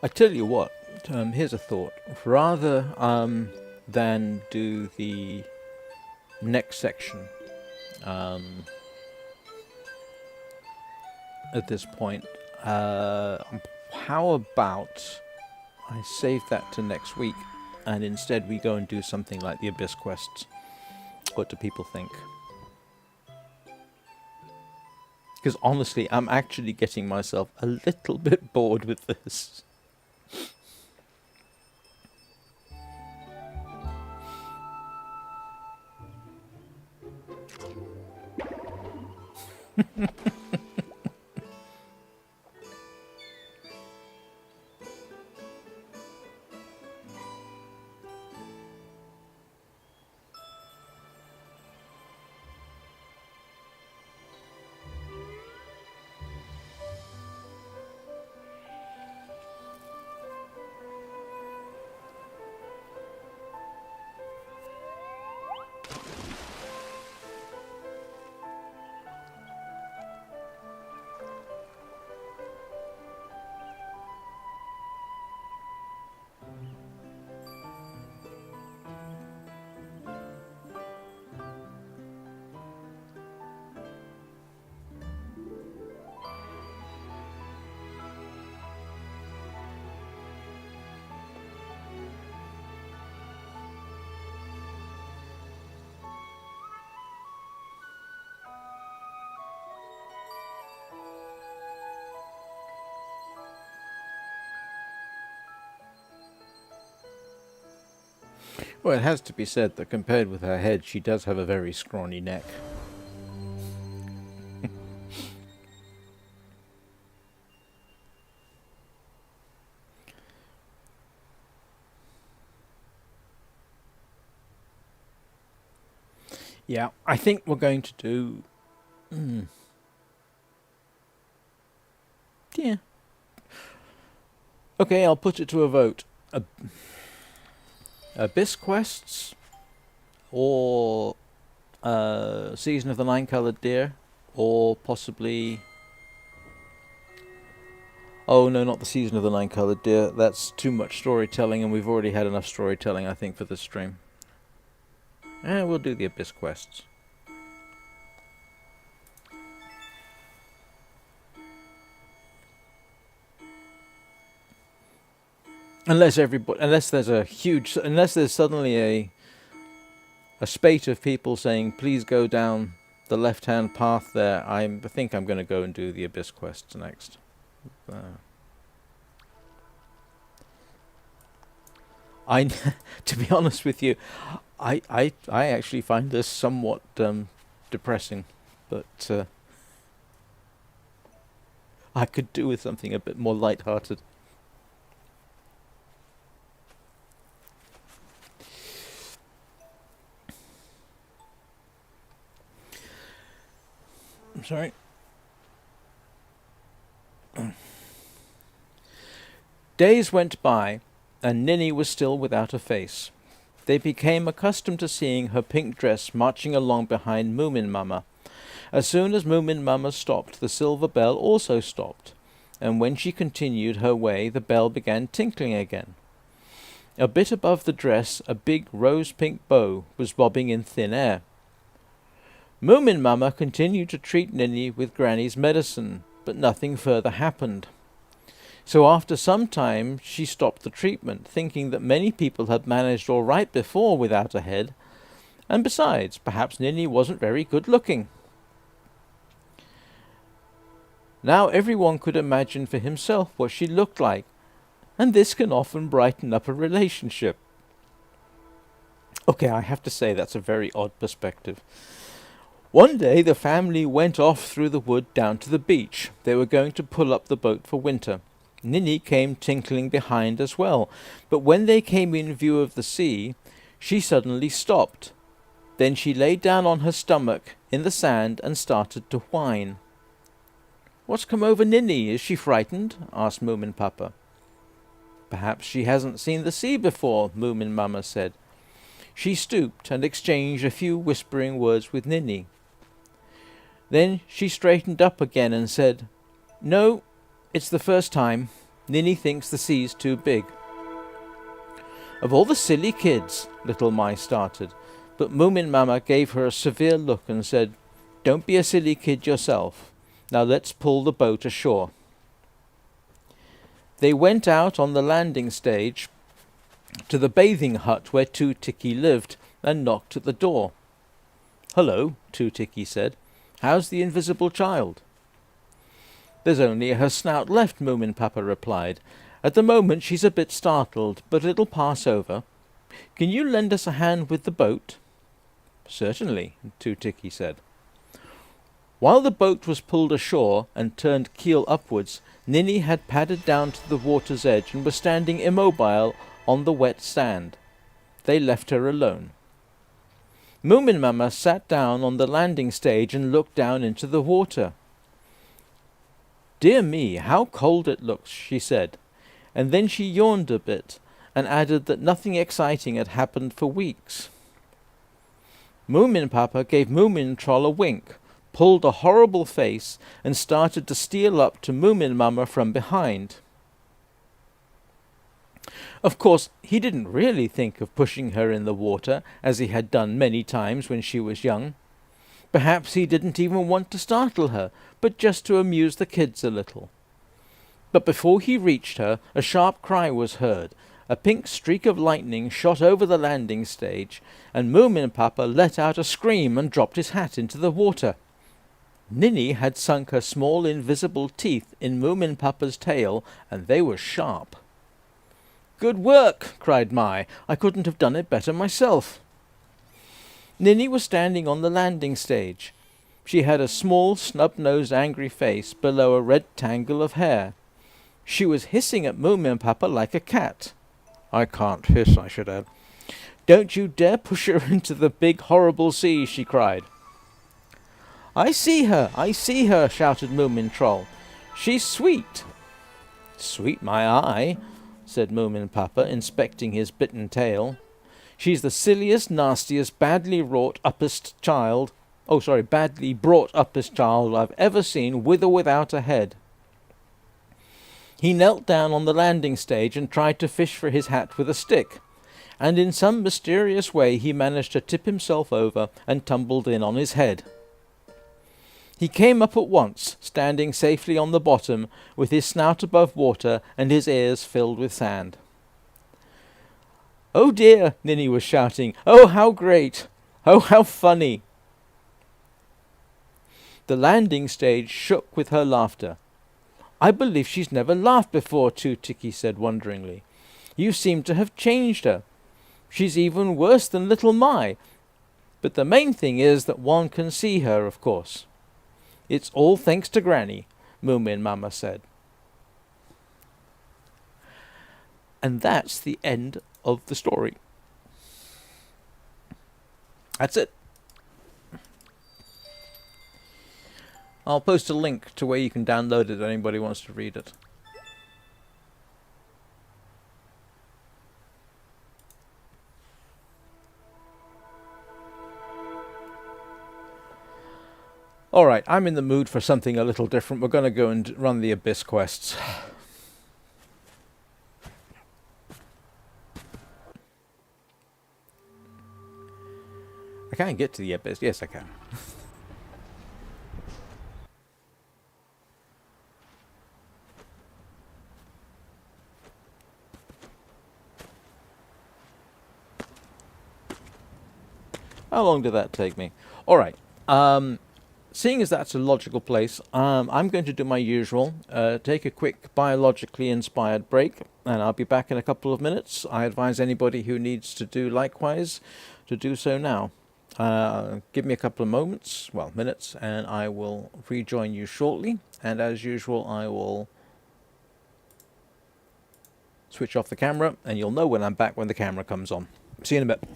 I tell you what, here's a thought. Rather than do the next section at this point, how about I save that to next week, and instead we go and do something like the Abyss quests? What do people think? Because honestly, I'm actually getting myself a little bit bored with this. Well, it has to be said that compared with her head, she does have a very scrawny neck. Yeah, I think we're going to do... Yeah. Okay, I'll put it to a vote. Abyss quests, or Season of the Nine-Coloured Deer, or possibly... Oh no, not the Season of the Nine-Coloured Deer. That's too much storytelling, and we've already had enough storytelling, I think, for this stream. We'll do the Abyss quests. Unless there's suddenly a spate of people saying, please go down the left-hand path there, I think I'm going to go and do the Abyss quests next. To be honest with you, I actually find this somewhat depressing, but I could do with something a bit more light-hearted. I'm sorry. Days went by, and Ninny was still without a face. They became accustomed to seeing her pink dress marching along behind Moomin Mama. As soon as Moomin Mama stopped, the silver bell also stopped, and when she continued her way, the bell began tinkling again. A bit above the dress, a big rose-pink bow was bobbing in thin air. Moomin Mama continued to treat Ninny with Granny's medicine, but nothing further happened. So after some time she stopped the treatment, thinking that many people had managed all right before without a head, and besides, perhaps Ninny wasn't very good looking. Now everyone could imagine for himself what she looked like, and this can often brighten up a relationship. Okay, I have to say that's a very odd perspective. One day the family went off through the wood down to the beach. They were going to pull up the boat for winter. Ninny came tinkling behind as well, but when they came in view of the sea, she suddenly stopped. Then she lay down on her stomach in the sand and started to whine. "What's come over Ninny? Is she frightened?" asked Moomin Papa. "Perhaps she hasn't seen the sea before," Moomin Mama said. She stooped and exchanged a few whispering words with Ninny. Then she straightened up again and said, "No, it's the first time. Ninny thinks the sea's too big. Of all the silly kids, little Mai started, but Moomin Mama gave her a severe look and said, "Don't be a silly kid yourself. Now let's pull the boat ashore." They went out on the landing stage to the bathing hut where Two Tiki lived and knocked at the door. "Hello," Two Tiki said. "How's the invisible child?" "There's only her snout left," Moomin Papa replied. "At the moment she's a bit startled, but it'll pass over. Can you lend us a hand with the boat?" "Certainly," Two Tiki said. While the boat was pulled ashore and turned keel upwards, Ninny had padded down to the water's edge and was standing immobile on the wet sand. They left her alone. Moomin Mama sat down on the landing stage and looked down into the water. "Dear me, how cold it looks," she said, and then she yawned a bit and added that nothing exciting had happened for weeks. Moomin Papa gave Moomin Troll a wink, pulled a horrible face, and started to steal up to Moomin Mama from behind. Of course, he didn't really think of pushing her in the water, as he had done many times when she was young. Perhaps he didn't even want to startle her, but just to amuse the kids a little. But before he reached her, a sharp cry was heard. A pink streak of lightning shot over the landing stage, and Moomin Papa let out a scream and dropped his hat into the water. Ninny had sunk her small invisible teeth in Moomin Papa's tail, and they were sharp. "Good work!" cried Mai. "I couldn't have done it better myself." Ninny was standing on the landing stage. She had a small, snub-nosed, angry face below a red tangle of hair. She was hissing at Moomin Papa like a cat. "I can't hiss, I should add." "Don't you dare push her into the big, horrible sea," she cried. I see her, shouted Moomin Troll. "She's sweet." "Sweet my eye," said Moomin Papa, inspecting his bitten tail. "She's the silliest, nastiest, badly brought uppest child I've ever seen, with or without a head." He knelt down on the landing stage and tried to fish for his hat with a stick, and in some mysterious way he managed to tip himself over and tumbled in on his head. He came up at once, standing safely on the bottom, with his snout above water and his ears filled with sand. "Oh dear," Ninny was shouting. "Oh, how great! Oh, how funny!" The landing stage shook with her laughter. "I believe she's never laughed before," Two Tiki said wonderingly. "You seem to have changed her. She's even worse than little Mai. But the main thing is that one can see her, of course." "It's all thanks to Granny," Moomin Mama said. And that's the end of the story. That's it. I'll post a link to where you can download it if anybody wants to read it. Alright, I'm in the mood for something a little different. We're going to go and run the Abyss quests. I can't get to the Abyss. Yes, I can. How long did that take me? Alright. Seeing as that's a logical place, I'm going to do my usual. Take a quick biologically inspired break, and I'll be back in a couple of minutes. I advise anybody who needs to do likewise to do so now. Give me a couple of minutes, and I will rejoin you shortly. And as usual, I will switch off the camera, and you'll know when I'm back when the camera comes on. See you in a bit.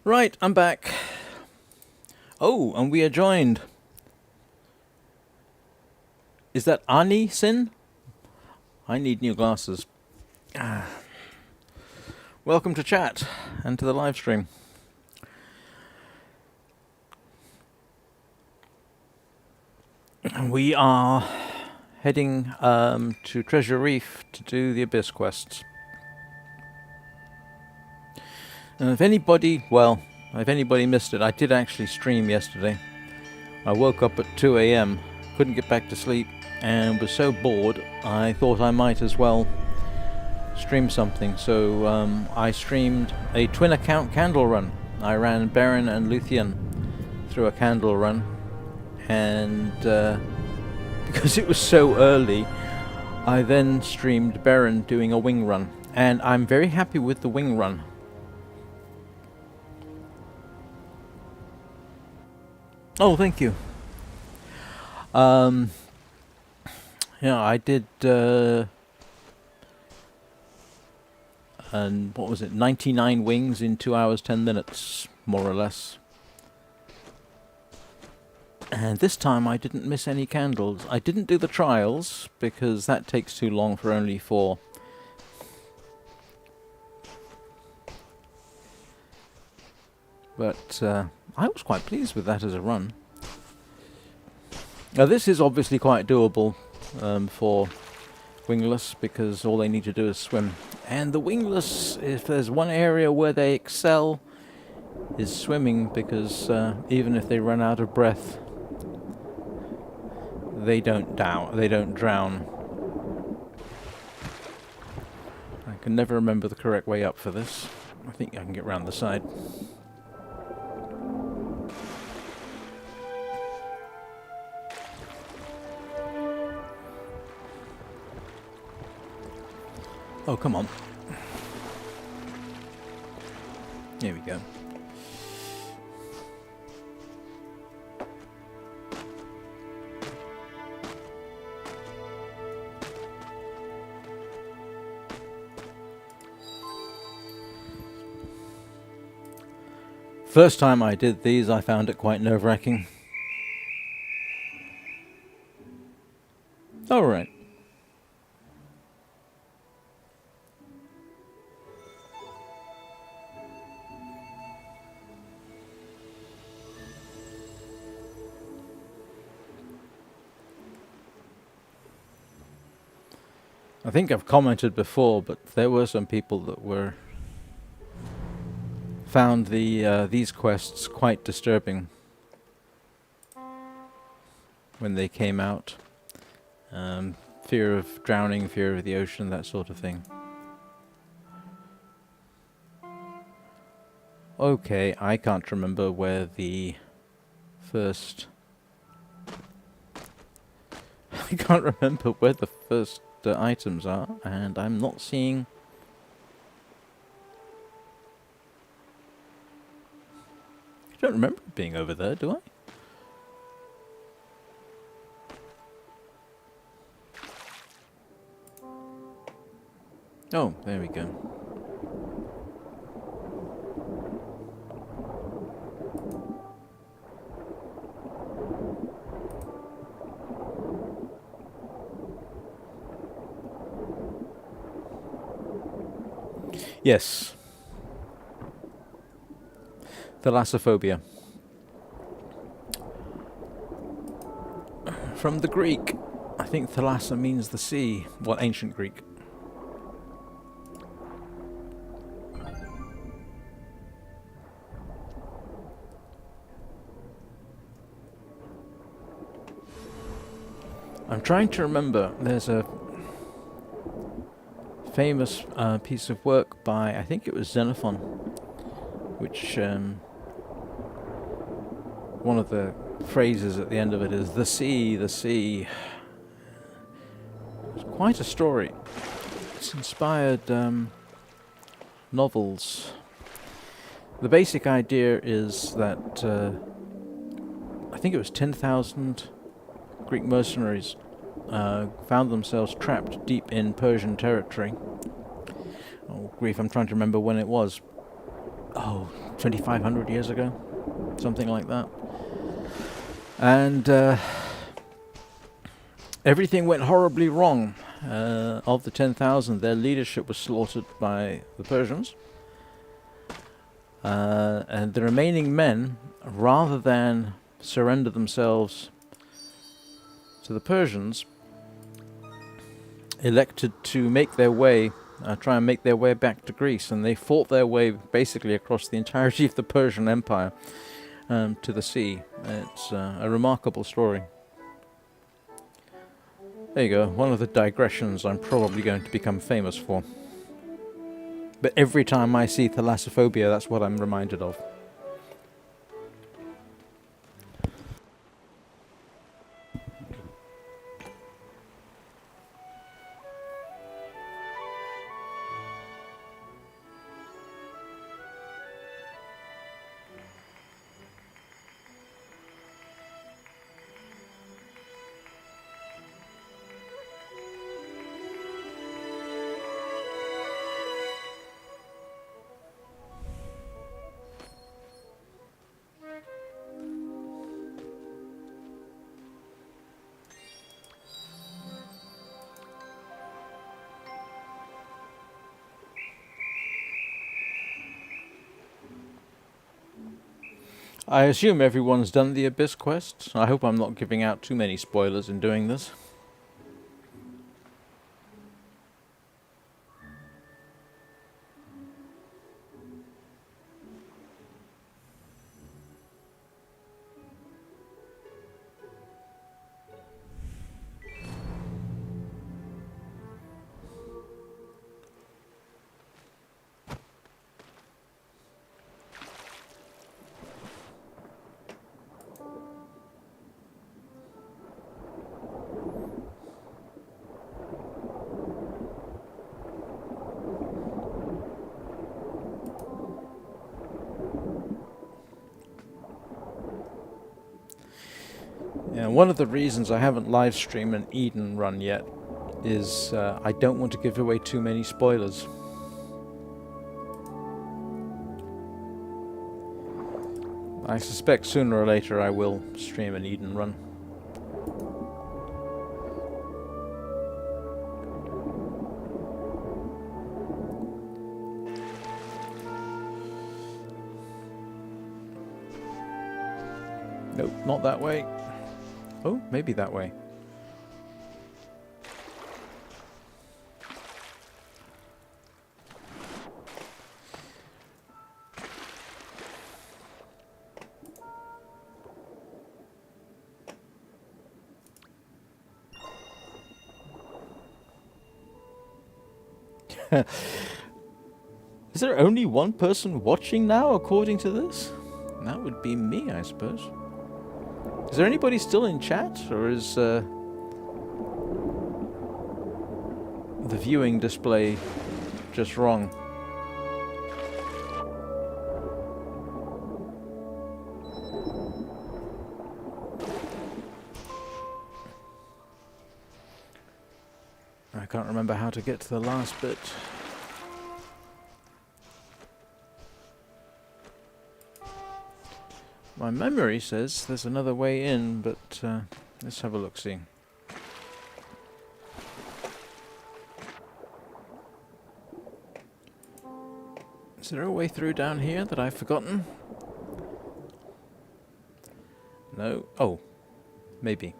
Right, I'm back. Oh, and we are joined. Is that Ani Sin? I need new glasses. Welcome to chat and to the live stream. We are heading to Treasure Reef to do the Abyss quests. And if anybody missed it, I did actually stream yesterday. I woke up at 2 a.m, couldn't get back to sleep, and was so bored I thought I might as well stream something. So I streamed a twin account candle run. I ran Baron and Luthien through a candle run, and because it was so early, I then streamed Baron doing a wing run, and I'm very happy with the wing run. Oh, thank you. Yeah, I did, and what was it, 99 wings in 2 hours, 10 minutes, more or less. And this time I didn't miss any candles. I didn't do the trials, because that takes too long for only 4. But I was quite pleased with that as a run. Now this is obviously quite doable for Wingless, because all they need to do is swim. And the Wingless, if there's one area where they excel, is swimming, because even if they run out of breath, they don't drown. I can never remember the correct way up for this. I think I can get round the side. Oh, come on. Here we go. First time I did these, I found it quite nerve-wracking. All right. I think I've commented before, but there were some people that found these quests quite disturbing when they came out. Fear of drowning, fear of the ocean, that sort of thing. Okay, I can't remember where the first... I can't remember where the first items are, and I'm not seeing... I don't remember it being over there, do I? Oh, there we go. Yes. Thalassophobia. From the Greek. I think thalassa means the sea. Well, ancient Greek. I'm trying to remember. There's a famous piece of work by, I think it was Xenophon, which one of the phrases at the end of it is the sea, the sea. It's quite a story. It's inspired novels. The basic idea is that I think it was 10,000 Greek mercenaries found themselves trapped deep in Persian territory. Oh grief, I'm trying to remember when it was. oh, 2,500 years ago, something like that. And everything went horribly wrong. Of the 10,000, their leadership was slaughtered by the Persians. And the remaining men, rather than surrender themselves to the Persians, elected to make their way, try and make their way back to Greece. And they fought their way basically across the entirety of the Persian Empire to the sea. It's a remarkable story. There you go, one of the digressions I'm probably going to become famous for. But every time I see thalassophobia, that's what I'm reminded of. I assume everyone's done the Abyss quest. I hope I'm not giving out too many spoilers in doing this. Yeah, one of the reasons I haven't live streamed an Eden run yet is I don't want to give away too many spoilers. I suspect sooner or later I will stream an Eden run. Nope, not that way. Oh, maybe that way. Is there only one person watching now, according to this? That would be me, I suppose. Is there anybody still in chat, or is the viewing display just wrong? I can't remember how to get to the last bit. My memory says there's another way in, but let's have a look-see. Is there a way through down here that I've forgotten? No. Oh, maybe.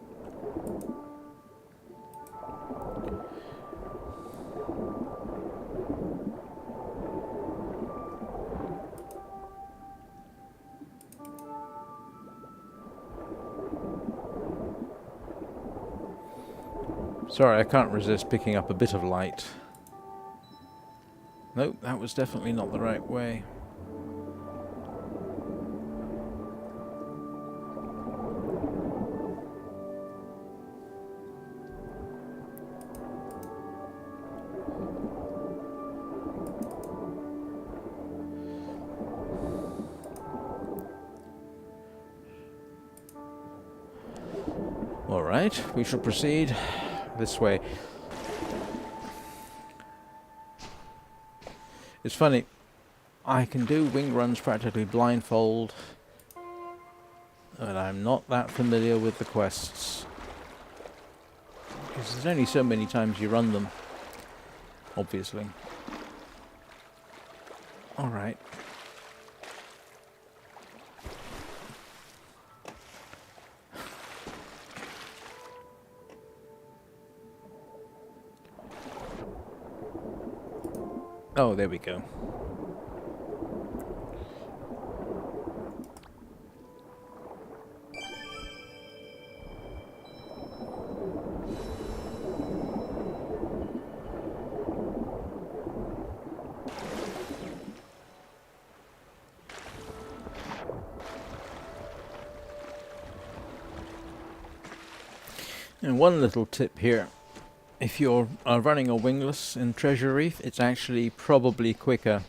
Sorry, I can't resist picking up a bit of light. Nope, that was definitely not the right way. All right, we shall proceed this way. It's funny, I can do wing runs practically blindfold, but I'm not that familiar with the quests. Because there's only so many times you run them, obviously. Alright. Oh, there we go. And one little tip here. If you're running a wingless in Treasure Reef, it's actually probably quicker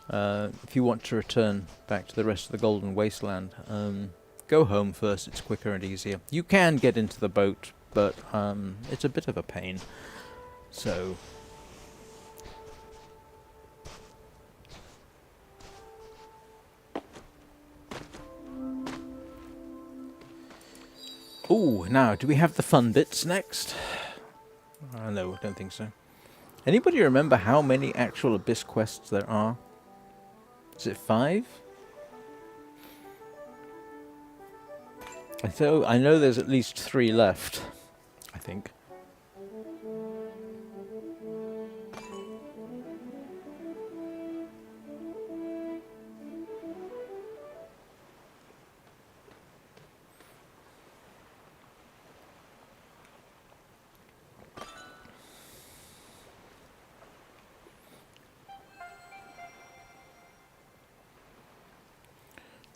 if you want to return back to the rest of the Golden Wasteland. Go home first, it's quicker and easier. You can get into the boat, but it's a bit of a pain. So... Ooh, now, do we have the fun bits next? No, I don't think so. Anybody remember how many actual Abyss quests there are? Is it 5? So I know there's at least 3 left, I think.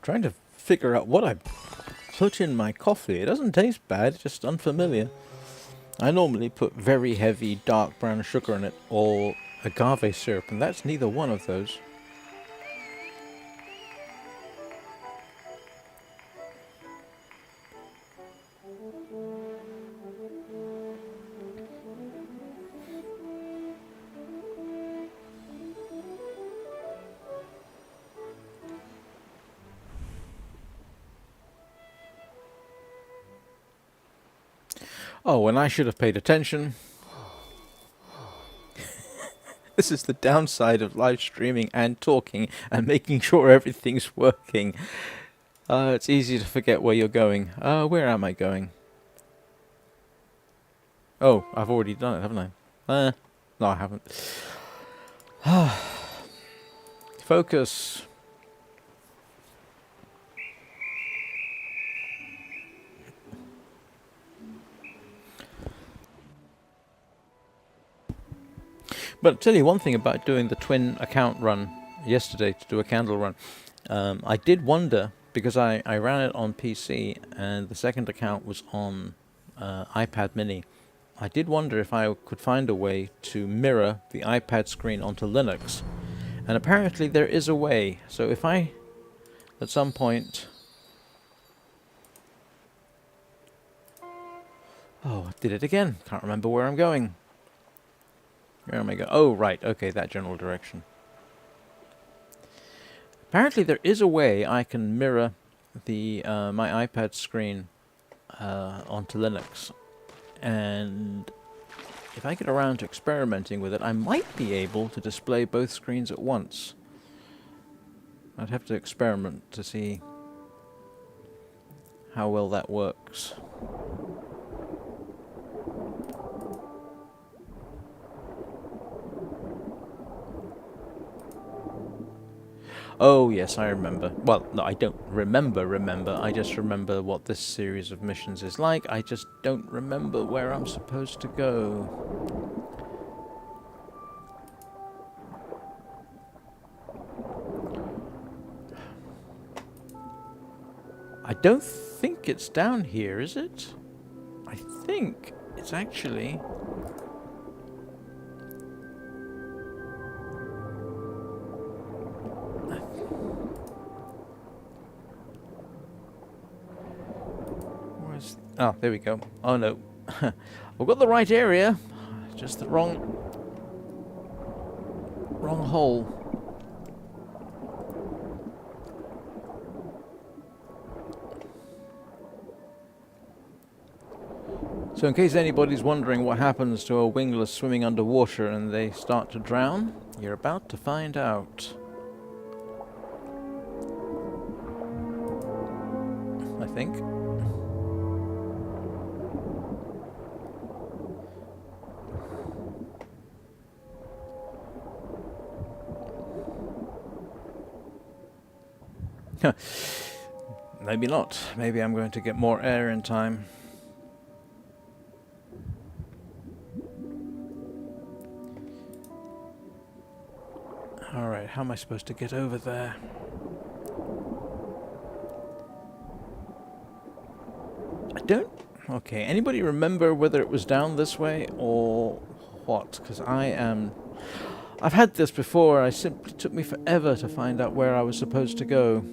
Trying to figure out what I put in my coffee. It doesn't taste bad, it's just unfamiliar. I normally put very heavy dark brown sugar in it, or agave syrup, and that's neither one of those. Oh, and I should have paid attention. This is the downside of live streaming and talking and making sure everything's working. It's easy to forget where you're going. Where am I going? Oh, I've already done it, haven't I? No, I haven't. Focus. But I'll tell you one thing about doing the twin account run yesterday to do a candle run. I did wonder, because I ran it on PC and the second account was on iPad mini. I did wonder if I could find a way to mirror the iPad screen onto Linux. And apparently there is a way. So if I, at some point... Oh, I did it again. Can't remember where I'm going. Where am I going? Oh, right. Okay, that general direction. Apparently there is a way I can mirror the my iPad screen onto Linux. And if I get around to experimenting with it, I might be able to display both screens at once. I'd have to experiment to see how well that works. Oh, yes, I remember. Well, no, I don't remember. I just remember what this series of missions is like. I just don't remember where I'm supposed to go. I don't think it's down here, is it? I think it's actually... Oh, there we go. Oh no. We've got the right area, just the wrong hole. So in case anybody's wondering what happens to a wingless swimming underwater and they start to drown, you're about to find out. I think. Maybe not. Maybe I'm going to get more air in time. Alright, how am I supposed to get over there? I don't... Okay, anybody remember whether it was down this way or what? Because I am... I've had this before. It simply took me forever to find out where I was supposed to go.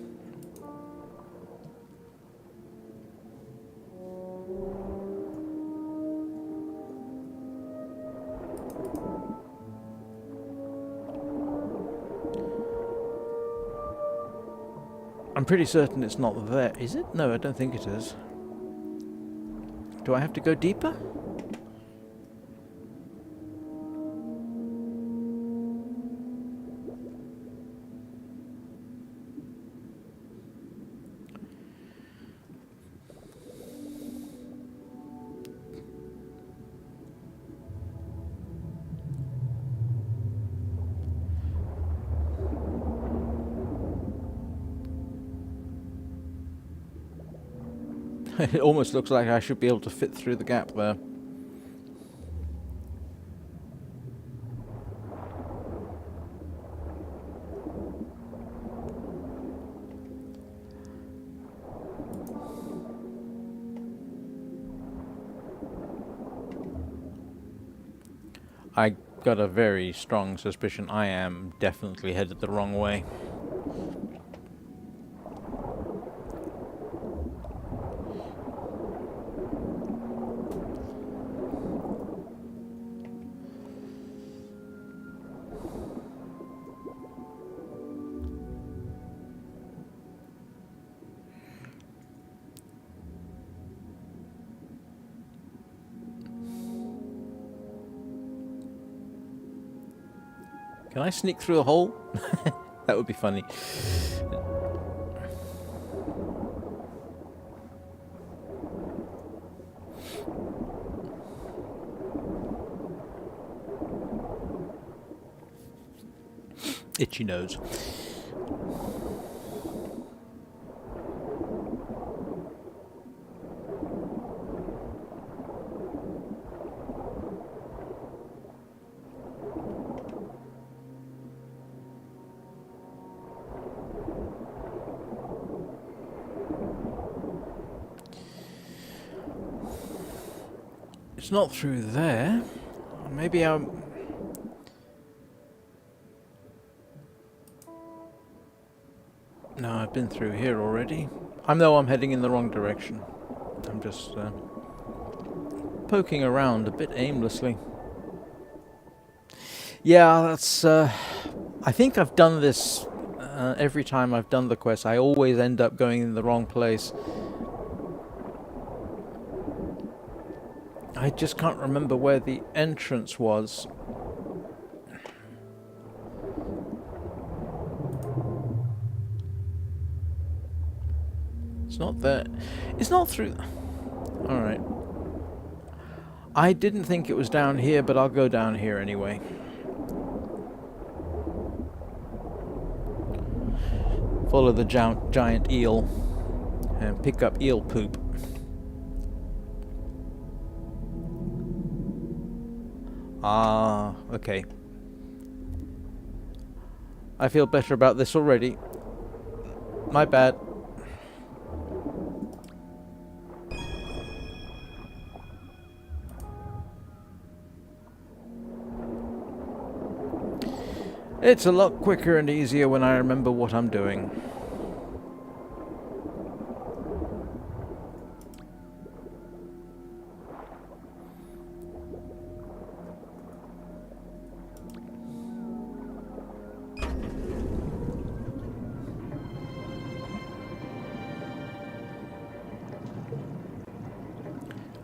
I'm pretty certain it's not there. Is it? No, I don't think it is. Do I have to go deeper? It almost looks like I should be able to fit through the gap there. I got a very strong suspicion I am definitely headed the wrong way. Can I sneak through the hole? That would be funny. Itchy nose. It's not through there. Maybe I'm... No, I've been through here already. I know I'm heading in the wrong direction. I'm just poking around a bit aimlessly. Yeah, that's... I think I've done this every time I've done the quest. I always end up going in the wrong place. I just can't remember where the entrance was. It's not there. It's not through... Alright. I didn't think it was down here, but I'll go down here anyway. Follow the giant eel and pick up eel poop. Ah, okay. I feel better about this already. My bad. It's a lot quicker and easier when I remember what I'm doing.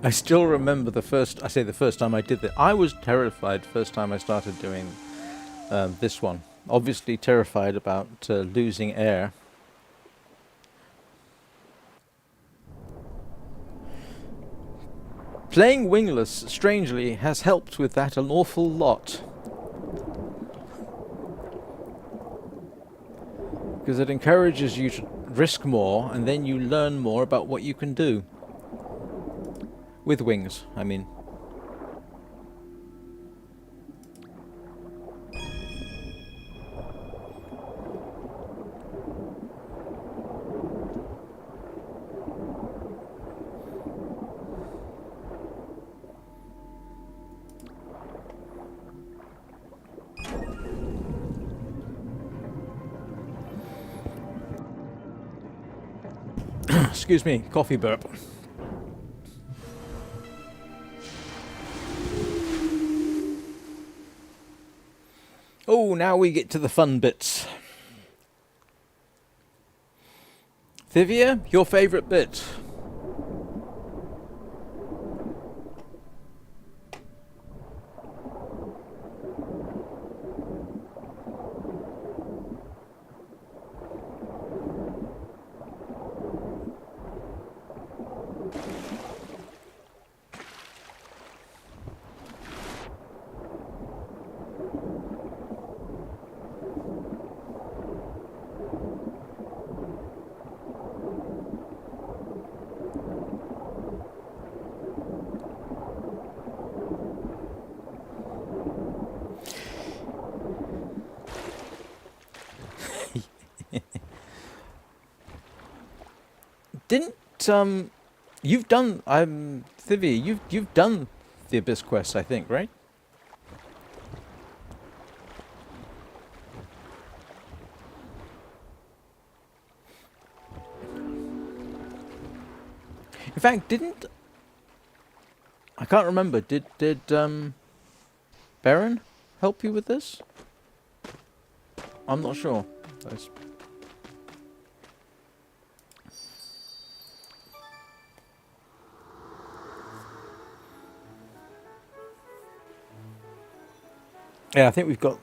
I still remember the first time I did it. I was terrified the first time I started doing this one. Obviously terrified about losing air. Playing Wingless, strangely, has helped with that an awful lot. Because it encourages you to risk more, and then you learn more about what you can do. With wings, I mean. Excuse me, coffee burp. Oh, now we get to the fun bits. Thivia, your favourite bit? Didn't you've done Thivia, you've done the Abyss quest, I think, right? In fact, didn't I can't remember. Did Baron help you with this? I'm not sure. Yeah, I think we've got.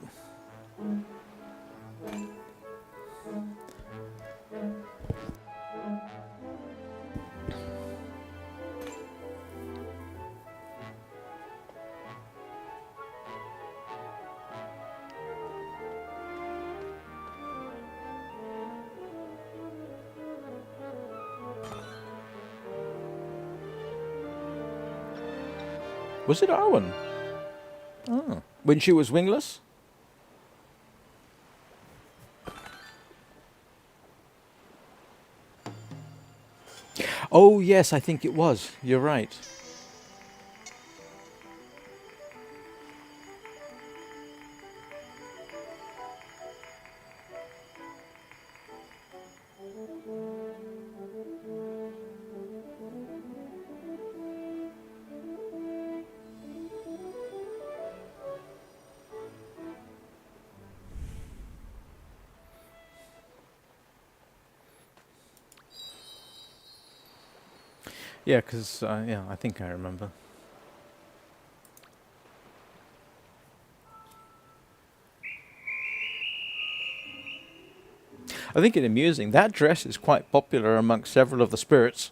Was it Arwen? Oh. When she was wingless? Oh, yes, I think it was. You're right. Yeah, because, yeah, I think I remember. I think it's amusing. That dress is quite popular amongst several of the spirits.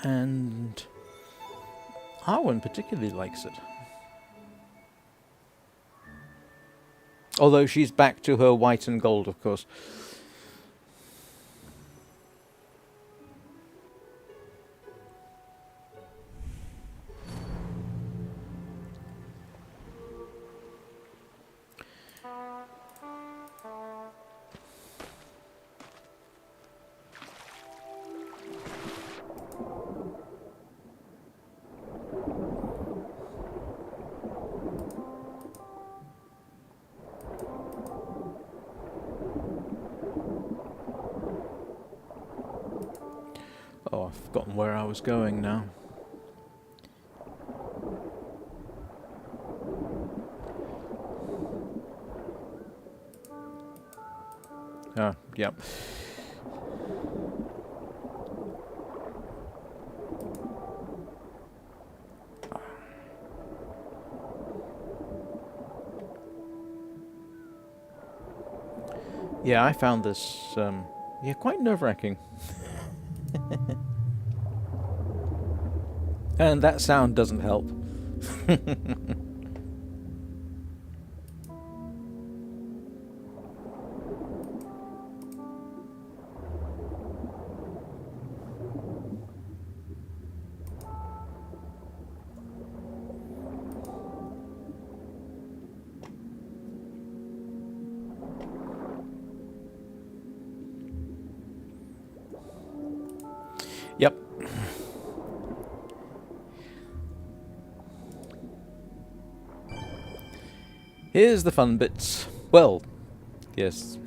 And Arwen particularly likes it. Although she's back to her white and gold, of course. Oh, I've forgotten where I was going now. Ah, yep. Yeah, I found this, yeah, quite nerve-wracking. And that sound doesn't help. Yep. Here's the fun bits. Well, yes.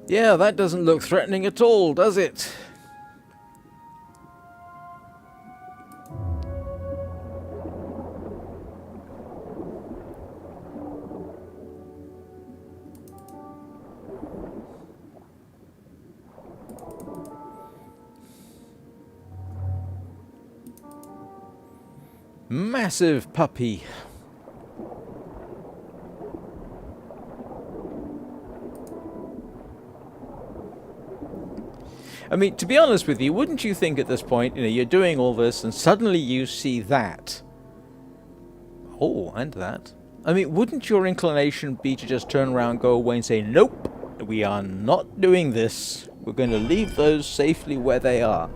Yeah, that doesn't look threatening at all, does it? Massive puppy. I mean, to be honest with you, wouldn't you think at this point, you know, you're doing all this and suddenly you see that? Oh, and that. I mean, wouldn't your inclination be to just turn around, go away and say, nope, we are not doing this. We're going to leave those safely where they are.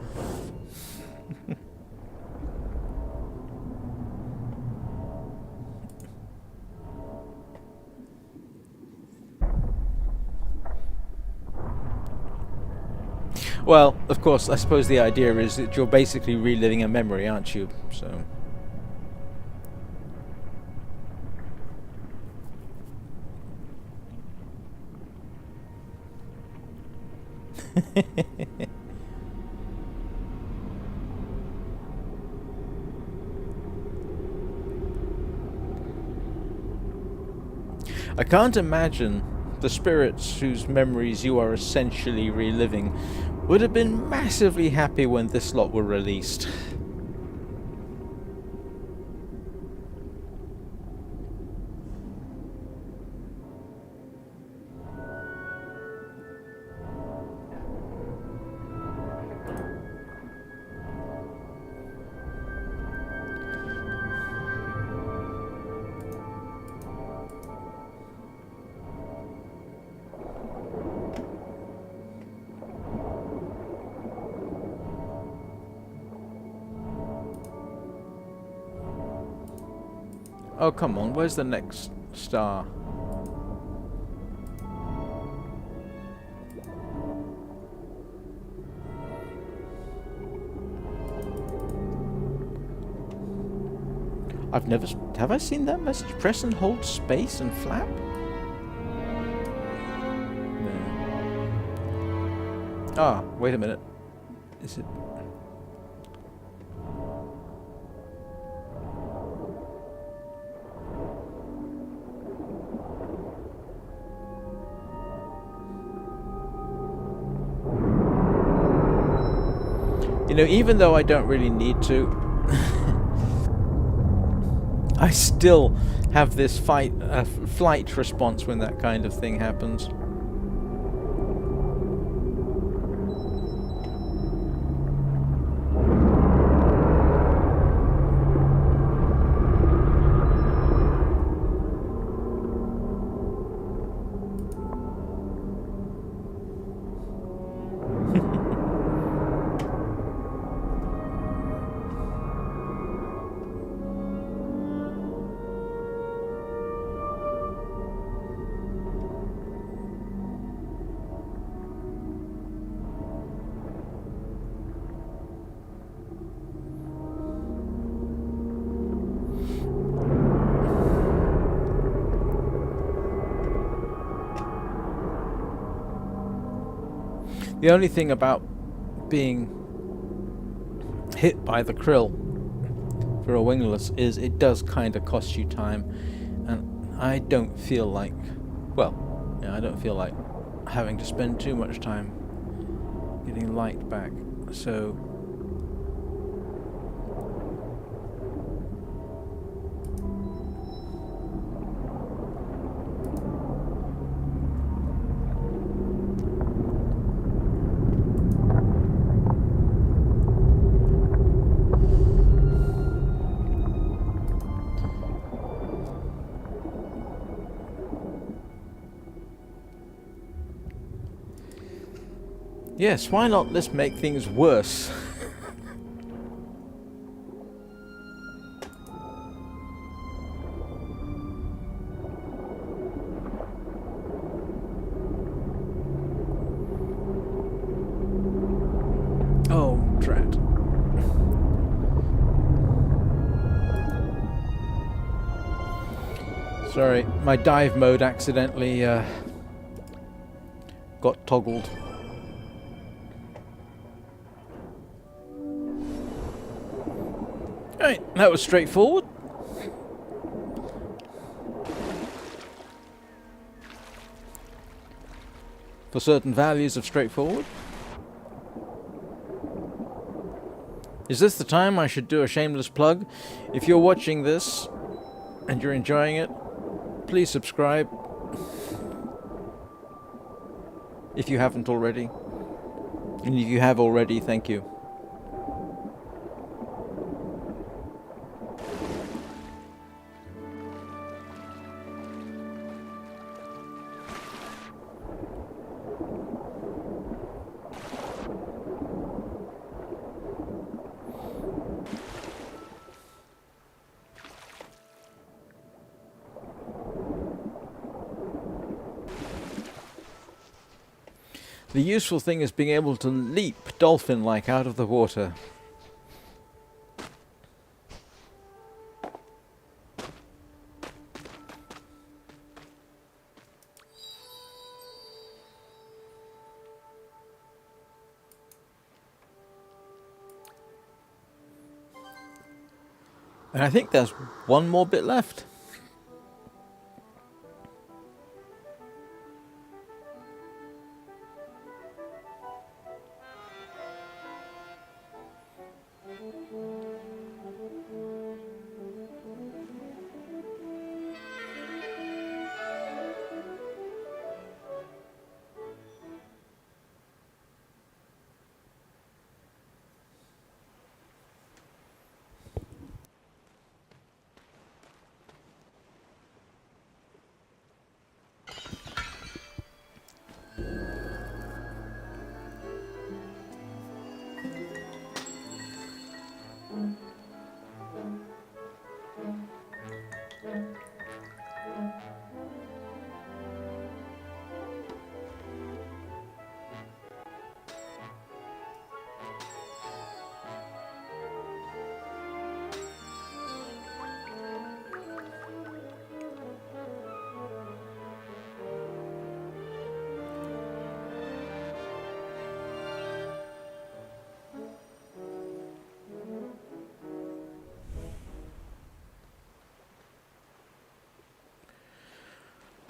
Well, of course, I suppose the idea is that you're basically reliving a memory, aren't you? So... I can't imagine the spirits whose memories you are essentially reliving would have been massively happy when this lot were released. Oh, come on, where's the next star? I've never... Have I seen that message? Press and hold space and flap? No. Ah, wait a minute. Is it... You know, even though I don't really need to, I still have this flight response when that kind of thing happens. The only thing about being hit by the krill for a wingless is it does kind of cost you time, and I don't feel like Well, yeah, I don't feel like having to spend too much time getting light back, so... Yes, why not let's make things worse? Oh, drat. Sorry, my dive mode accidentally got toggled. Right, that was straightforward. For certain values of straightforward. Is this the time I should do a shameless plug? If you're watching this and you're enjoying it, please subscribe. If you haven't already. And if you have already, thank you. The useful thing is being able to leap dolphin-like out of the water. And I think there's one more bit left.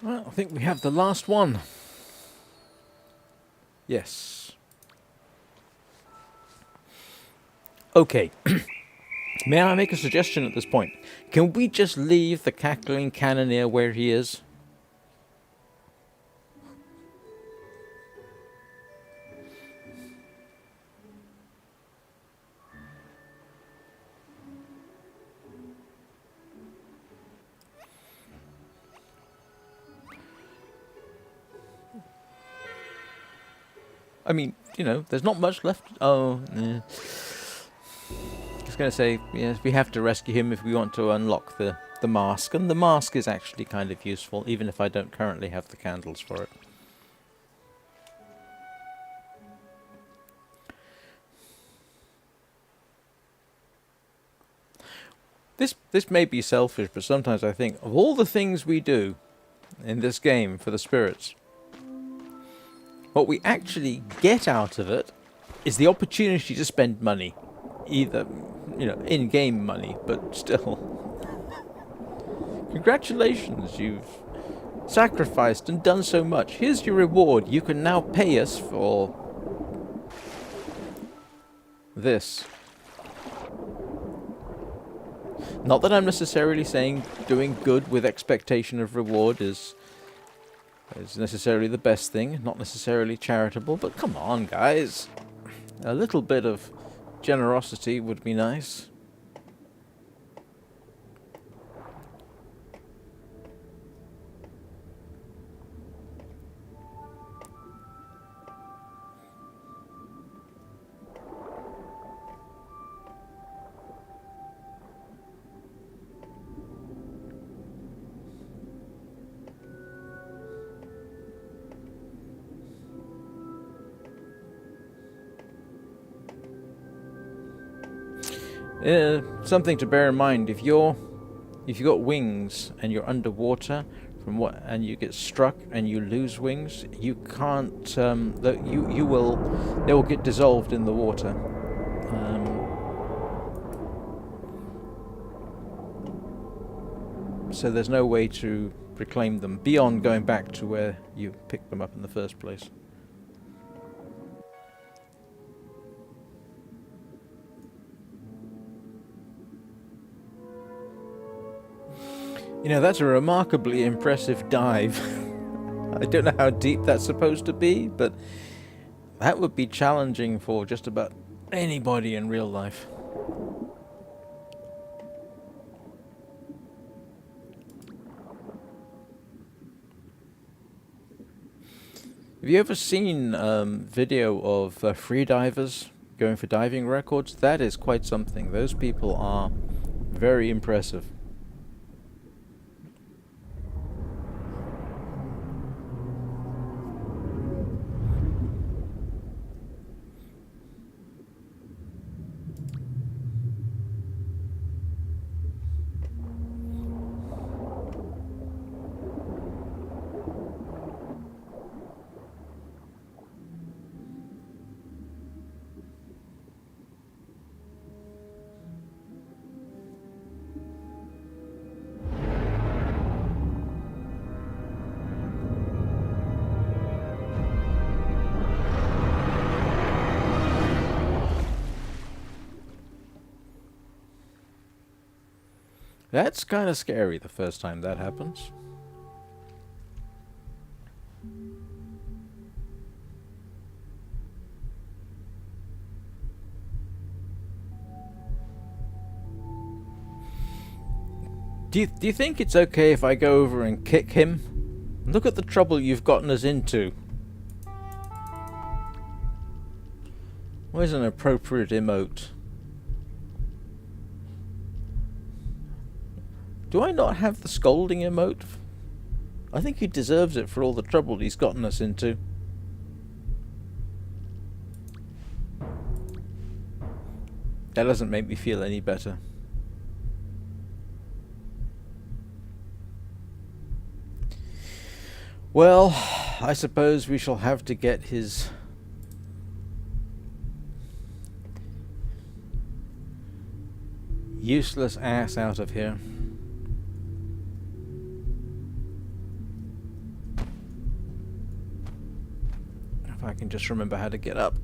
Well, I think we have the last one. Yes. Okay. May I make a suggestion at this point? Can we just leave the cackling cannoneer where he is? I mean, you know, there's not much left. Oh, yeah. I was going to say, yes, we have to rescue him if we want to unlock the mask. And the mask is actually kind of useful, even if I don't currently have the candles for it. This may be selfish, but sometimes I think, of all the things we do in this game for the spirits, what we actually get out of it is the opportunity to spend money. Either, you know, in-game money, but still. Congratulations, you've sacrificed and done so much. Here's your reward. You can now pay us for this. Not that I'm necessarily saying doing good with expectation of reward is necessarily the best thing, not necessarily charitable, but come on, guys. A little bit of generosity would be nice. Something to bear in mind: if you've got wings and you're underwater, and you get struck and you lose wings, you can't. They will get dissolved in the water. So there's no way to reclaim them beyond going back to where you picked them up in the first place. You know, that's a remarkably impressive dive. I don't know how deep that's supposed to be, but that would be challenging for just about anybody in real life. Have you ever seen video of freedivers going for diving records? That is quite something. Those people are very impressive. That's kind of scary the first time that happens. Do you think it's okay if I go over and kick him? Look at the trouble you've gotten us into. Where's an appropriate emote? Do I not have the scolding emote? I think he deserves it for all the trouble he's gotten us into. That doesn't make me feel any better. Well, I suppose we shall have to get his useless ass out of here. If I can just remember how to get up.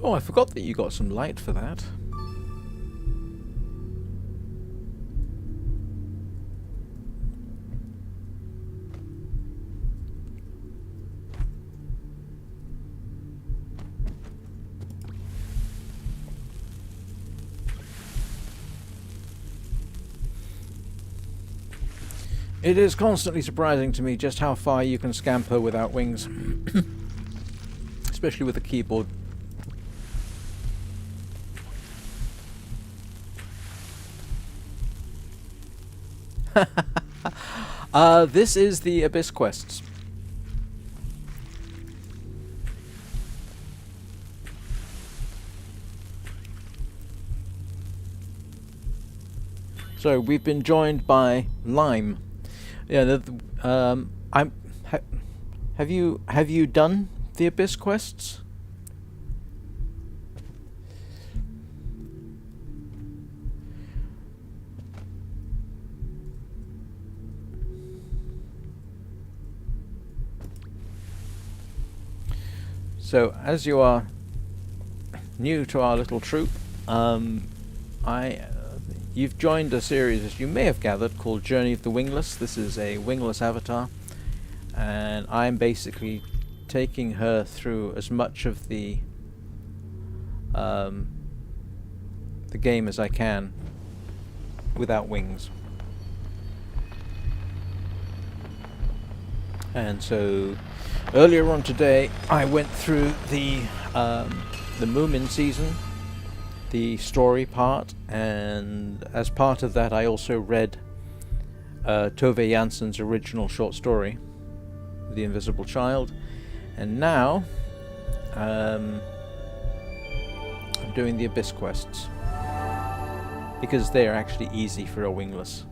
Oh, I forgot that you got some light for that. It is constantly surprising to me just how far you can scamper without wings. Especially with a keyboard. This is the Abyss quests. So we've been joined by Lime. Yeah, I'm. Have you done the Abyss quests? So as you are new to our little troop, you've joined a series, as you may have gathered, called Journey of the Wingless. This is a wingless avatar, and I'm basically taking her through as much of the game as I can without wings. And so earlier on today I went through the Moomin season, the story part, and as part of that I also read Tove Jansson's original short story, The Invisible Child, and now I'm doing the Abyss quests because they are actually easy for a wingless.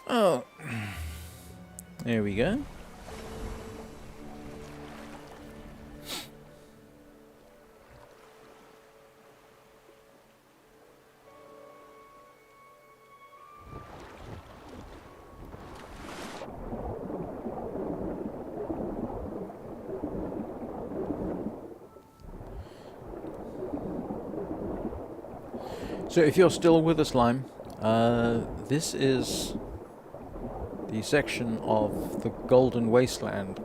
Oh, there we go. So if you're still with us, Lime, this is the section of the Golden Wasteland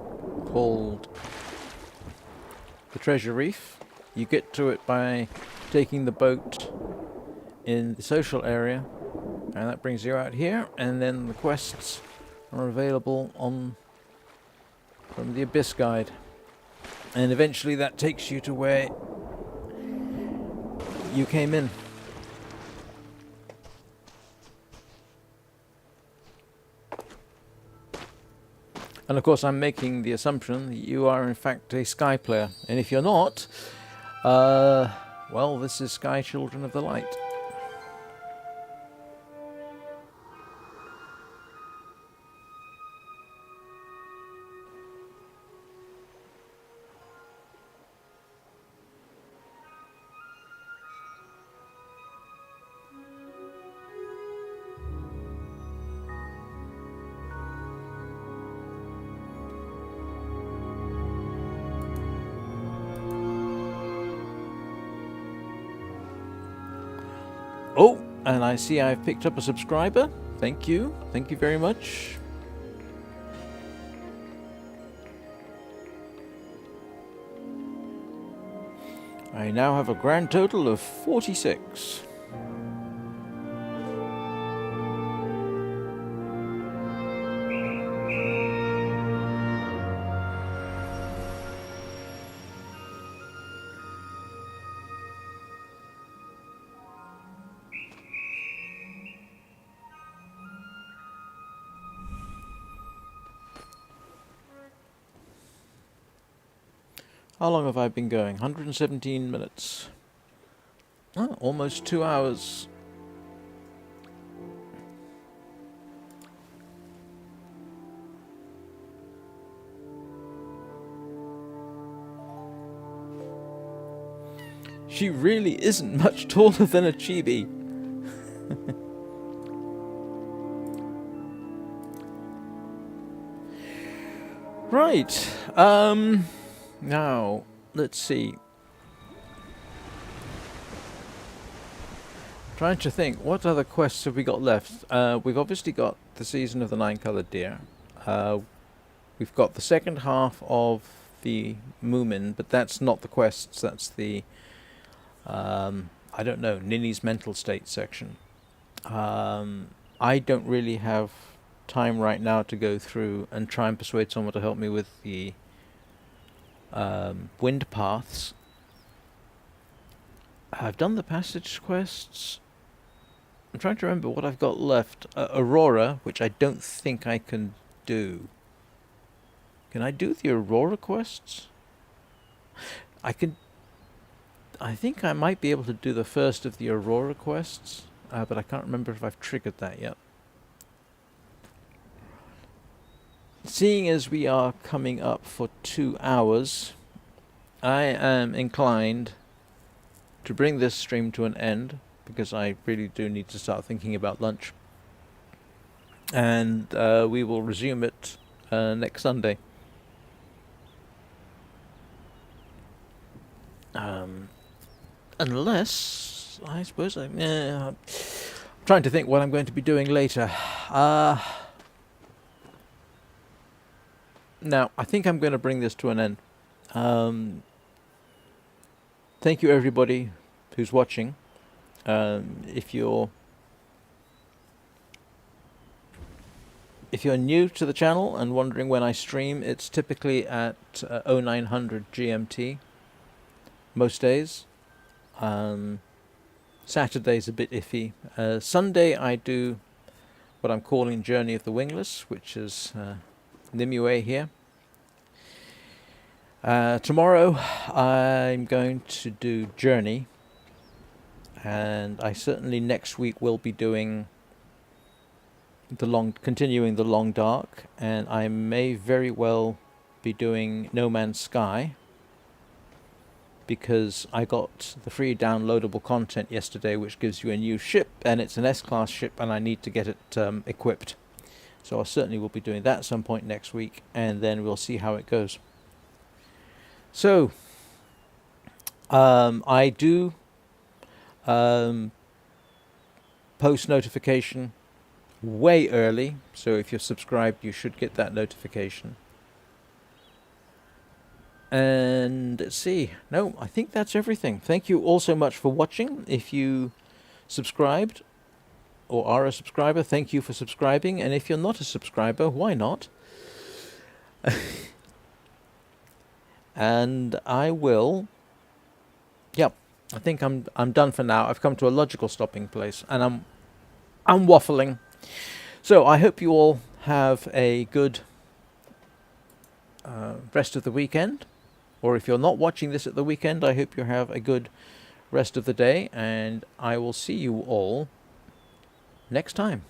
called the Treasure Reef. You get to it by taking the boat in the social area, and that brings you out here, and then the quests are available from the Abyss Guide, and eventually that takes you to where you came in. And of course I'm making the assumption that you are in fact a Sky player, and if you're not, well, this is Sky Children of the Light. Oh, and I see I've picked up a subscriber. Thank you. Thank you very much. I now have a grand total of 46. How long have I been going? 117 minutes. Oh, almost 2 hours. She really isn't much taller than a chibi. Right. Now, let's see. Trying to think, what other quests have we got left? We've obviously got the Season of the Nine-Colored Deer. We've got the second half of the Moomin, but that's not the quests, that's the, I don't know, Ninny's mental state section. I don't really have time right now to go through and try and persuade someone to help me with the wind paths. I've done the passage quests. I'm trying to remember what I've got left. Aurora, which I don't think I can do. Can I do the Aurora quests? I think I might be able to do the first of the Aurora quests, but I can't remember if I've triggered that yet. Seeing as we are coming up for 2 hours, I am inclined to bring this stream to an end, because I really do need to start thinking about lunch. And we will resume it next Sunday. Unless, I suppose, I'm trying to think what I'm going to be doing later. Now, I think I'm going to bring this to an end. Thank you, everybody who's watching. If you're new to the channel and wondering when I stream, it's typically at 0900 GMT most days. Saturday's a bit iffy. Sunday I do what I'm calling Journey of the Wingless, which is Nimue here. Tomorrow I'm going to do Journey, and I certainly next week will be doing continuing the Long Dark, and I may very well be doing No Man's Sky, because I got the free downloadable content yesterday, which gives you a new ship, and it's an S-class ship, and I need to get it equipped. So I certainly will be doing that at some point next week, and then we'll see how it goes. So, I do post notification way early, so if you're subscribed you should get that notification. And let's see, no, I think that's everything. Thank you all so much for watching. If you subscribed or are a subscriber, thank you for subscribing, and if you're not a subscriber, why not? And I will, yep, I think I'm done for now. I've come to a logical stopping place, and I'm waffling. So I hope you all have a good rest of the weekend, or if you're not watching this at the weekend, I hope you have a good rest of the day, and I will see you all next time.